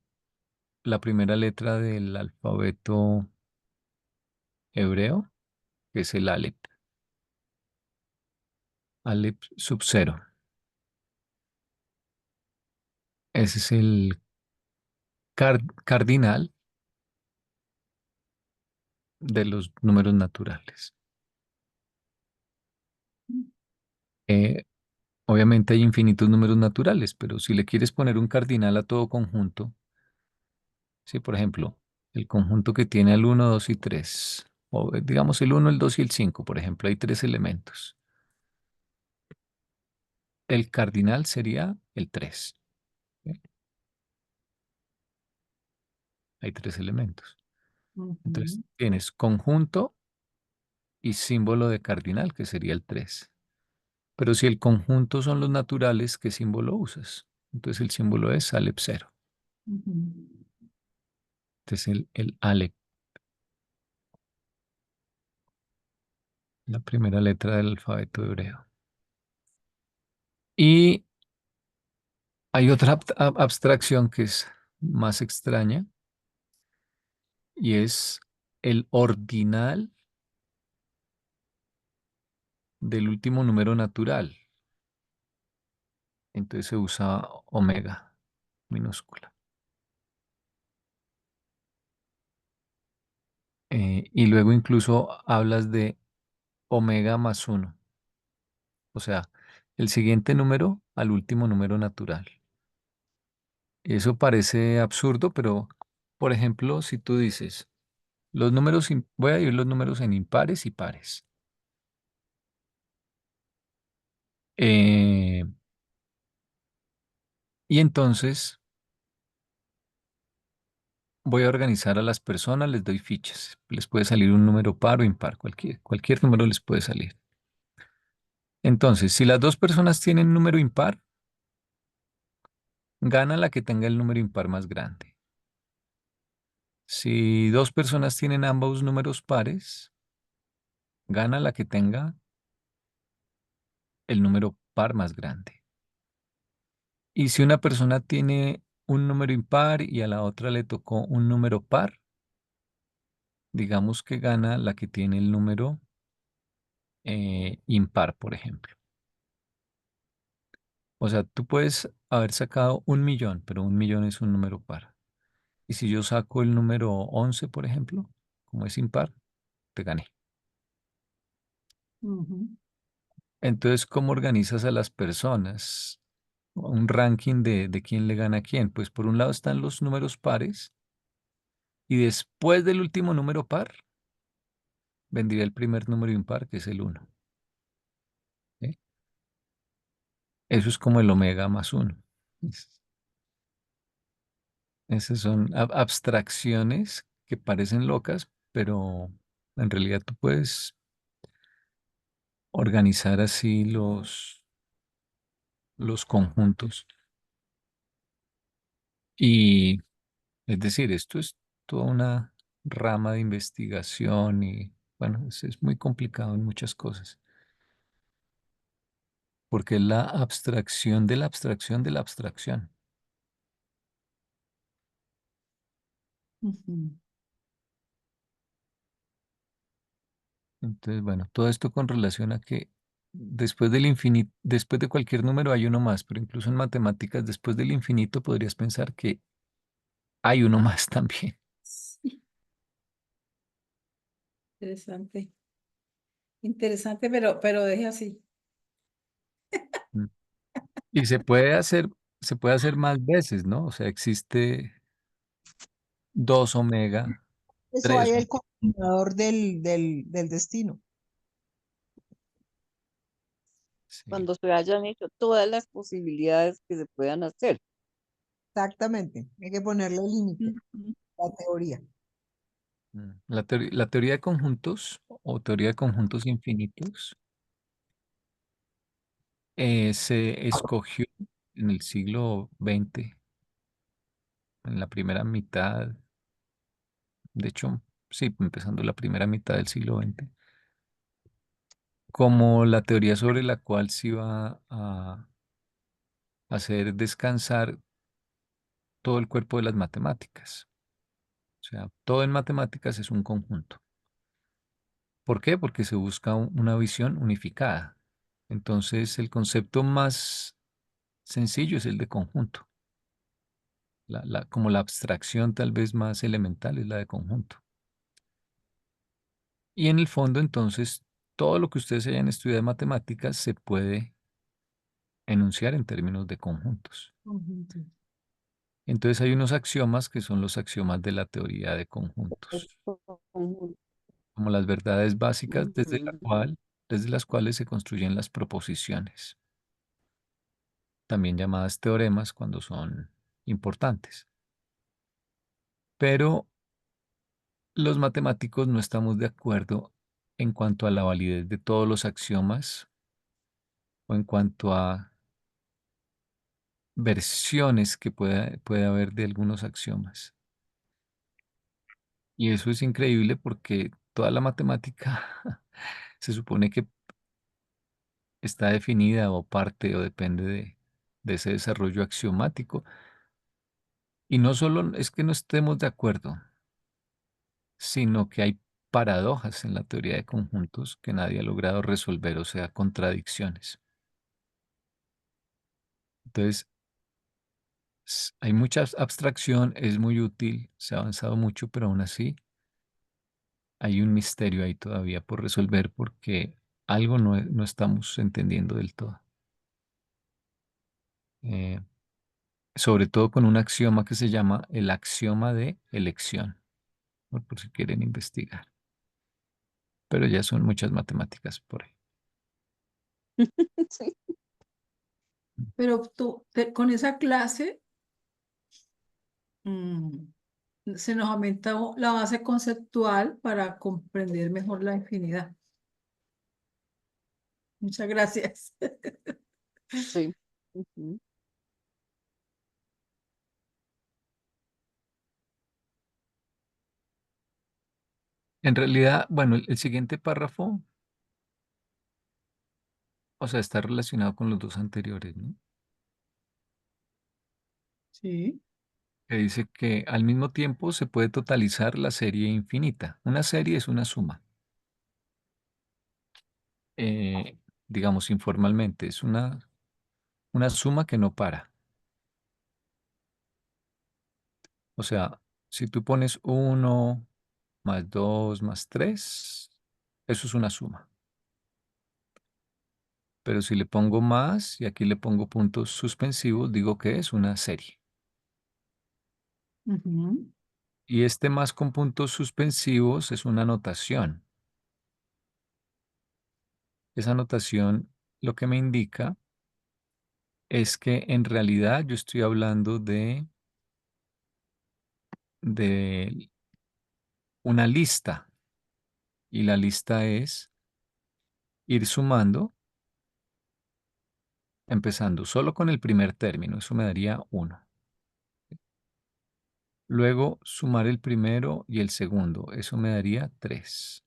la primera letra del alfabeto hebreo, que es el Aleph, Aleph sub cero. Ese es el cardinal de los números naturales. Eh, Obviamente hay infinitos números naturales, pero si le quieres poner un cardinal a todo conjunto, sí, por ejemplo, el conjunto que tiene el uno, 2 y 3, o digamos el uno, el 2 y el 5, por ejemplo, hay tres elementos. El cardinal sería el 3. ¿Sí? Hay tres elementos. Entonces Ujú, tienes conjunto y símbolo de cardinal, que sería el 3. Pero si el conjunto son los naturales, ¿qué símbolo usas? Entonces el símbolo es Aleph cero. ujú. Entonces el Aleph, la primera letra del alfabeto hebreo. Y hay otra abstracción que es más extraña y es el ordinal del último número natural. Entonces se usa omega minúscula. Y luego incluso hablas de omega más uno. O sea, el siguiente número al último número natural. Eso parece absurdo, pero por ejemplo, si tú dices, voy a dividir los números en impares y pares. Eh, y entonces voy a organizar a las personas, les doy fichas. Les puede salir un número par o impar, cualquier número les puede salir. Entonces, si las dos personas tienen número impar, gana la que tenga el número impar más grande. Si dos personas tienen ambos números pares, gana la que tenga el número par más grande. Y si una persona tiene un número impar y a la otra le tocó un número par, digamos que gana la que tiene el número impar, por ejemplo. O sea, tú puedes haber sacado 1.000.000, pero 1.000.000 es un número par. Y si yo saco el número 11, por ejemplo, como es impar, te gané. Ujú, Entonces, ¿cómo organizas a las personas? Un ranking de quién le gana a quién. Pues por un lado están los números pares y después del último número par vendría el primer número impar, que es el uno. ¿Sí? Eso es como el omega más uno. Esas son abstracciones que parecen locas, pero en realidad tú puedes organizar así los conjuntos. Y es decir, esto es toda una rama de investigación y bueno, es muy complicado en muchas cosas, porque es la abstracción de la abstracción de la abstracción. ujú, Entonces, bueno, todo esto con relación a que después del infinito, después de cualquier número hay uno más, pero incluso en matemáticas, después del infinito podrías pensar que hay uno más también. sí, interesante. Interesante, pero deje así. Mm. Y se puede hacer más veces, ¿no? O sea, existe 2 omega, Eso 3 hay el omega. coordinador del destino. Sí. Cuando se hayan hecho todas las posibilidades que se puedan hacer. Exactamente. Hay que ponerle límite Ujú. a la teoría. La teoría de conjuntos o teoría de conjuntos infinitos se escogió en el siglo XX, en la primera mitad, de hecho, sí, empezando la primera mitad del siglo XX, como la teoría sobre la cual se iba a hacer descansar todo el cuerpo de las matemáticas. O sea, todo en matemáticas es un conjunto. ¿Por qué? Porque se busca una visión unificada. Entonces, el concepto más sencillo es el de conjunto. Como la abstracción tal vez más elemental es la de conjunto. Y en el fondo, entonces, todo lo que ustedes hayan estudiado de matemáticas se puede enunciar en términos de conjuntos. Conjunto. Entonces, hay unos axiomas que son los axiomas de la teoría de Es conjuntos, conjunto. como las verdades básicas Ujú. desde las cuales se construyen las proposiciones, también llamadas teoremas cuando son importantes. Pero los matemáticos no estamos de acuerdo en cuanto a la validez de todos los axiomas o en cuanto a versiones que puede haber de algunos axiomas. Y eso es increíble porque toda la matemática se supone que está definida o parte o depende de ese desarrollo axiomático. Y no solo es que no estemos de acuerdo, sino que hay paradojas en la teoría de conjuntos que nadie ha logrado resolver, o sea, contradicciones. Entonces, hay mucha abstracción, es muy útil, se ha avanzado mucho, pero aún así hay un misterio ahí todavía por resolver porque algo no estamos entendiendo del todo. Eh, Sobre todo con un axioma que se llama el axioma de elección, por si quieren investigar. Pero ya son muchas matemáticas por ahí. Sí. Pero tú, con esa clase, mm, se nos aumenta la base conceptual para comprender mejor la infinidad. Muchas gracias. Sí. Ujú. En realidad, bueno, el siguiente párrafo, o sea, está relacionado con los dos anteriores, ¿no? Sí. Que dice que al mismo tiempo se puede totalizar la serie infinita. Una serie es una suma. eh, digamos informalmente, es una suma que no para. O sea, si tú pones uno más 2 más 3, eso es una suma. Pero si le pongo más y aquí le pongo puntos suspensivos, digo que es una serie. Ujú, Y este más con puntos suspensivos es una notación. Esa notación lo que me indica es que en realidad yo estoy hablando de una lista y la lista es ir sumando, empezando solo con el primer término, eso me daría uno. Luego sumar el primero y el segundo, eso me daría 3.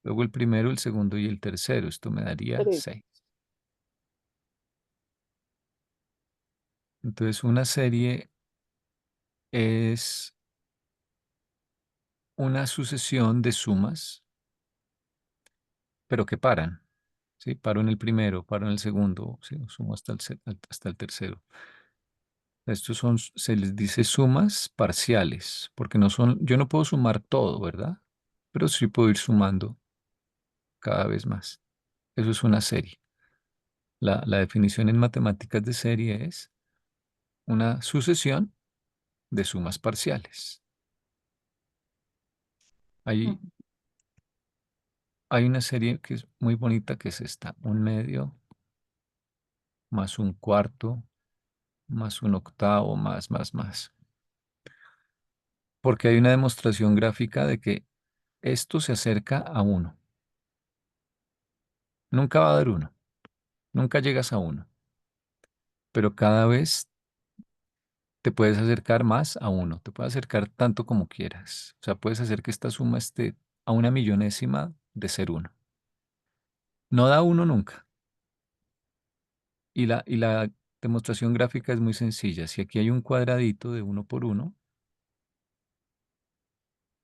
Luego el primero, el segundo y el tercero, esto me daría Tres. 6. Entonces una serie es una sucesión de sumas, pero que paran. ¿Sí? Paro en el primero, paro en el segundo, ¿sí? Sumo hasta el tercero. Estos son, se les dice sumas parciales, porque no son, yo no puedo sumar todo, ¿verdad? Pero sí puedo ir sumando cada vez más. Eso es una serie. La definición en matemáticas de serie es una sucesión de sumas parciales. Hay, Ujú. hay una serie que es muy bonita que es esta, un medio más un cuarto más un octavo más. Porque hay una demostración gráfica de que esto se acerca a uno. Nunca va a dar uno, nunca llegas a uno, pero cada vez te puedes acercar más a uno, te puedes acercar tanto como quieras. O sea, puedes hacer que esta suma esté a una millonésima de ser uno. No da uno nunca. Y la demostración gráfica es muy sencilla. Si aquí hay un cuadradito de uno por uno,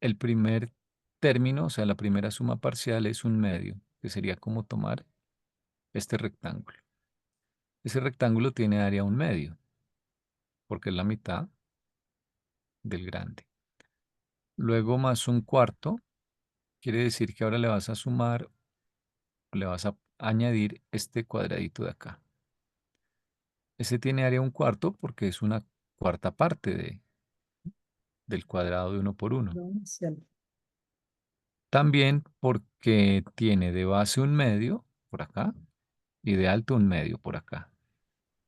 el primer término, o sea, la primera suma parcial es un medio, que sería como tomar este rectángulo. Ese rectángulo tiene área un medio, porque es la mitad del grande. Luego más un cuarto, quiere decir que ahora le vas a sumar, le vas a añadir este cuadradito de acá. Ese tiene área un cuarto porque es una cuarta parte del cuadrado de uno por uno. No, cierto. También porque tiene de base un medio por acá y de alto un medio por acá.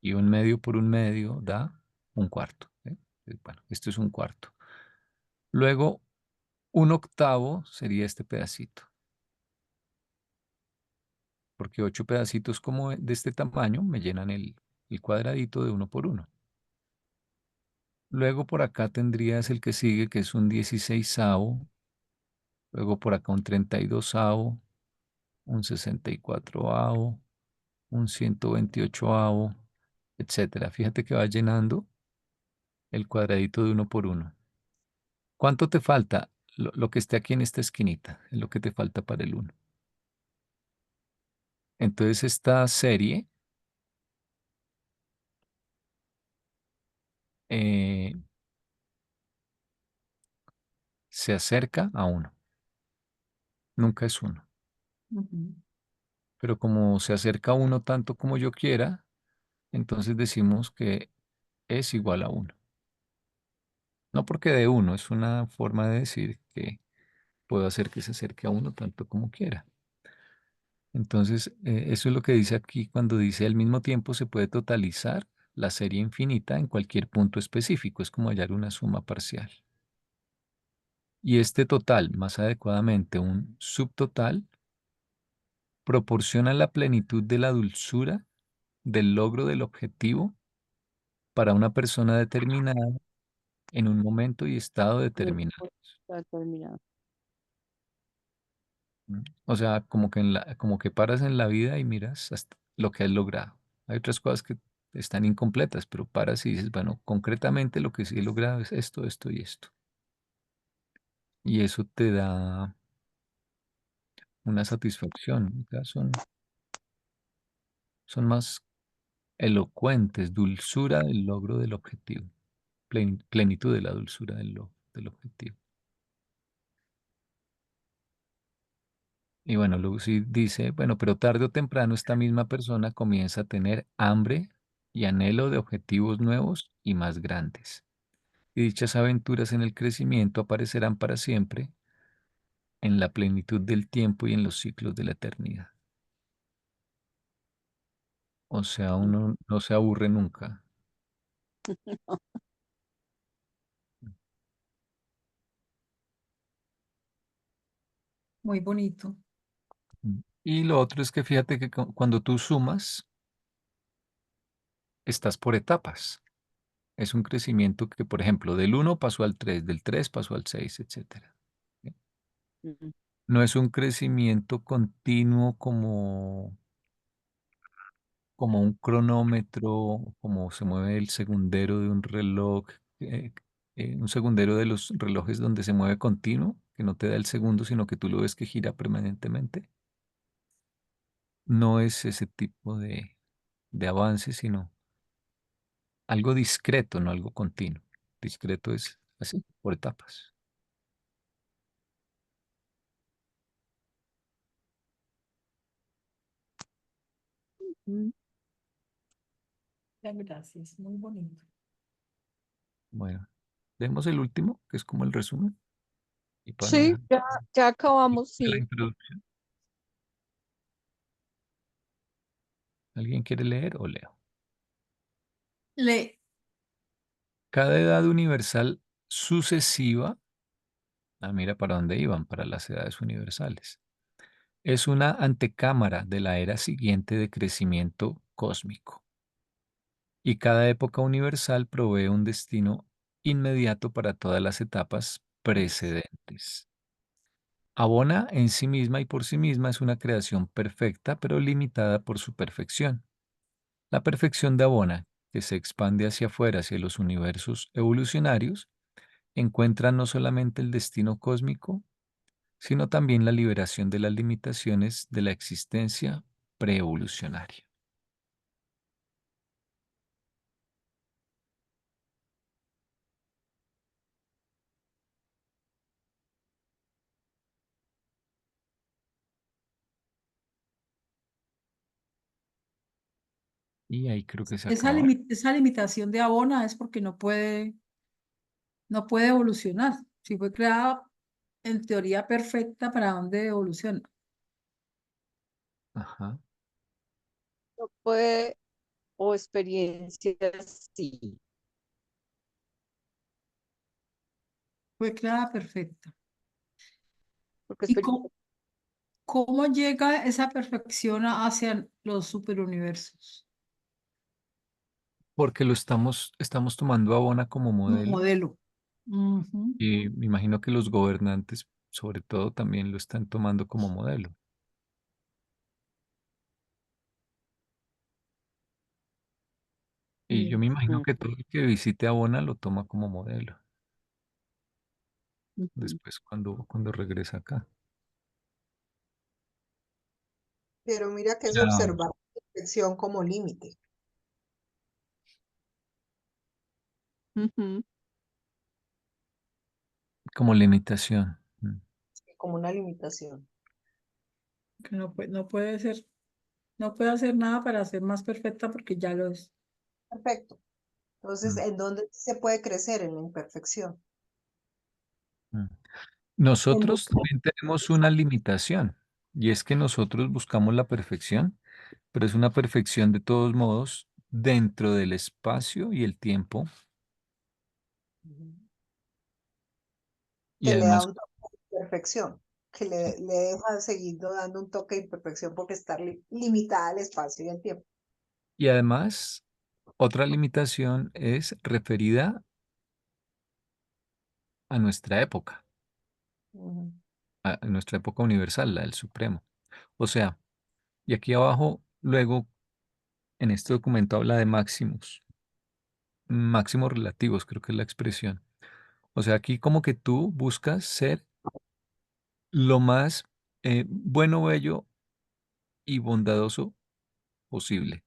Y un medio por un medio da un cuarto. ¿Eh? Bueno, esto es un cuarto. Luego, un octavo sería este pedacito, porque 8 pedacitos como de este tamaño me llenan el cuadradito de uno por uno. Luego por acá tendrías el que sigue, que es un 16avo. Luego por acá un 32avo, un 64avo, un 128avo, etcétera. Fíjate que va llenando el cuadradito de uno por uno. ¿Cuánto te falta? Lo que esté aquí en esta esquinita es lo que te falta para el uno. Entonces esta serie eh, se acerca a uno. Nunca es uno. Ujú. Pero como se acerca a uno tanto como yo quiera, entonces decimos que es igual a uno. No porque de uno, es una forma de decir que puedo hacer que se acerque a uno tanto como quiera. Entonces, eso es lo que dice aquí cuando dice al mismo tiempo se puede totalizar la serie infinita en cualquier punto específico. Es como hallar una suma parcial. Y este total, más adecuadamente un subtotal, proporciona la plenitud de la dulzura del logro del objetivo para una persona determinada en un momento y estado determinado. Está terminado. ¿No? O sea, como que paras en la vida y miras hasta lo que has logrado. Hay otras cosas que están incompletas, pero paras y dices, bueno, concretamente lo que sí he logrado es esto, esto y esto. Y eso te da una satisfacción. O sea, son más elocuentes, dulzura del logro del objetivo, plenitud de la dulzura del objetivo. Y bueno, luego sí dice, bueno, pero tarde o temprano esta misma persona comienza a tener hambre y anhelo de objetivos nuevos y más grandes. Y dichas aventuras en el crecimiento aparecerán para siempre en la plenitud del tiempo y en los ciclos de la eternidad. O sea, uno no se aburre nunca. Muy bonito. Y lo otro es que fíjate que cuando tú sumas, estás por etapas. Es un crecimiento que, por ejemplo, del uno pasó al 3, del 3 pasó al 6, etcétera. ¿Sí? Ujú. No es un crecimiento continuo como un cronómetro, como se mueve el segundero de un reloj, un segundero de los relojes donde se mueve continuo, que no te da el segundo, sino que tú lo ves que gira permanentemente. No es ese tipo de avance, sino algo discreto, no algo continuo. Discreto es así, por etapas. Mm. Muchas gracias, muy bonito. Bueno, leemos el último, que es como el resumen, y para no Sí, dejar ya acabamos, la sí. introducción. ¿Alguien quiere leer o leo? Le, Cada edad universal sucesiva, mira para dónde iban, para las edades universales, es una antecámara de la era siguiente de crecimiento cósmico. Y cada época universal provee un destino inmediato para todas las etapas precedentes. Abona en sí misma y por sí misma es una creación perfecta, pero limitada por su perfección. La perfección de Abona, que se expande hacia afuera, hacia los universos evolucionarios, encuentra no solamente el destino cósmico, sino también la liberación de las limitaciones de la existencia preevolucionaria. Y ahí creo que se acaba. esa limitación de Abona es porque no puede evolucionar. Si fue creada en teoría perfecta, ¿para dónde evoluciona? Ajá. No puede, o experiencias, sí. Fue creada perfecta. Porque ¿Y experiencias, cómo llega esa perfección hacia los superuniversos? Porque estamos tomando a Bona como Como modelo modelo. Ujú. y me imagino que los gobernantes, sobre todo, también lo están tomando como modelo. Y yo me imagino ujú, que todo el que visite a Bona lo toma como modelo, ujú, después cuando regresa acá. Pero mira que es Ya, observar la perfección como límite, ujú. como limitación. como una limitación. Que no puede ser, no puede hacer nada para ser más perfecta porque ya lo es. Perfecto. Entonces, Mm, ¿en dónde se puede crecer? En la imperfección. mm. En Nosotros buscar. también tenemos una limitación y es que nosotros buscamos la perfección, pero es una perfección de todos modos dentro del espacio y el tiempo Ujú. y Que le da además, un toque de imperfección, que le deja seguir dando un toque de imperfección porque está limitada al espacio y al tiempo. y además otra limitación es referida a nuestra época, Ujú. a nuestra época universal, la del Supremo. O sea, y aquí abajo, luego en este documento habla de máximos, máximos relativos, creo que es la expresión. O sea, aquí como que tú buscas ser lo más bueno, bello y bondadoso posible.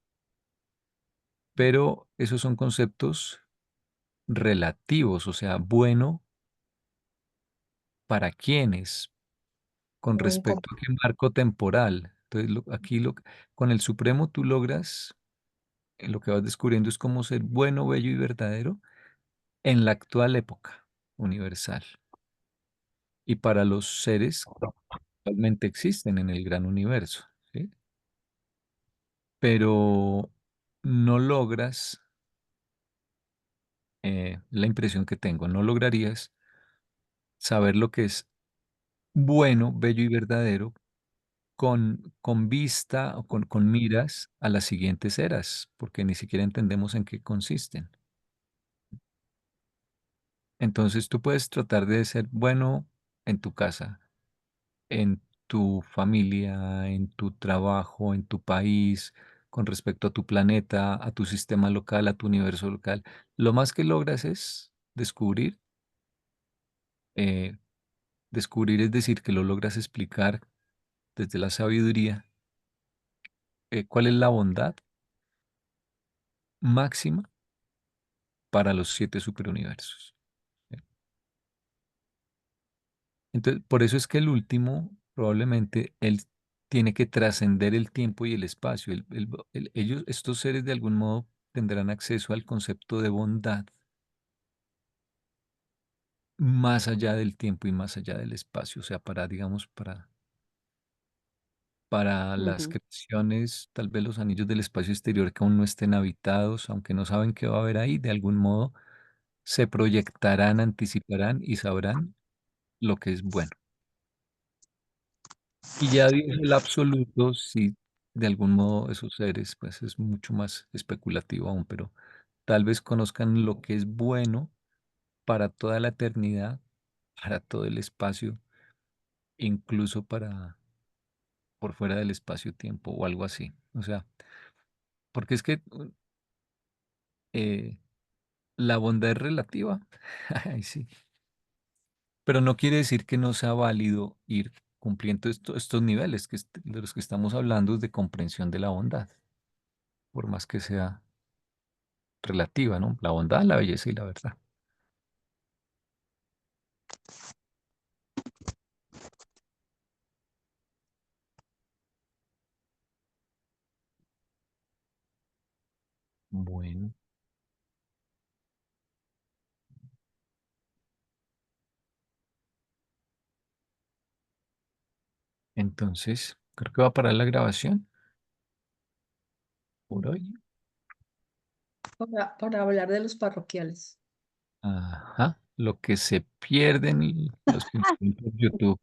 Pero esos son conceptos relativos, o sea, bueno para quienes, con Un com- respecto a qué marco temporal. Entonces, con el Supremo tú logras, lo que vas descubriendo es cómo ser bueno, bello y verdadero en la actual época universal y para los seres que actualmente existen en el gran universo, ¿sí? Pero no logras, la impresión que tengo, no lograrías saber lo que es bueno, bello y verdadero con vista o con miras a las siguientes eras, porque ni siquiera entendemos en qué consisten. Entonces tú puedes tratar de ser bueno en tu casa, en tu familia, en tu trabajo, en tu país, con respecto a tu planeta, a tu sistema local, a tu universo local. Lo más que logras es eh, descubrir es decir, que lo logras explicar desde la sabiduría, cuál es la bondad máxima para los siete superuniversos. ¿Sí? Entonces, por eso es que el último, probablemente, él tiene que trascender el tiempo y el espacio. Ellos, estos seres, de algún modo, tendrán acceso al concepto de bondad más allá del tiempo y más allá del espacio, o sea, para, digamos, para las Ujú. creaciones, tal vez los anillos del espacio exterior que aún no estén habitados, aunque no saben qué va a haber ahí, de algún modo se proyectarán, anticiparán y sabrán lo que es bueno. Y ya Dios el absoluto, sí, de algún modo esos seres, pues es mucho más especulativo aún, pero tal vez conozcan lo que es bueno para toda la eternidad, para todo el espacio, incluso para por fuera del espacio-tiempo o algo así. O sea, porque es que eh, la bondad es relativa. Ay, sí. Pero no quiere decir que no sea válido ir cumpliendo estos niveles de los que estamos hablando de comprensión de la bondad, por más que sea relativa, ¿no? La bondad, la belleza y la verdad. Bueno, entonces creo que va a parar la grabación por hoy. Para hablar de los parroquiales. Ajá, lo que se pierden los que nos ven por YouTube.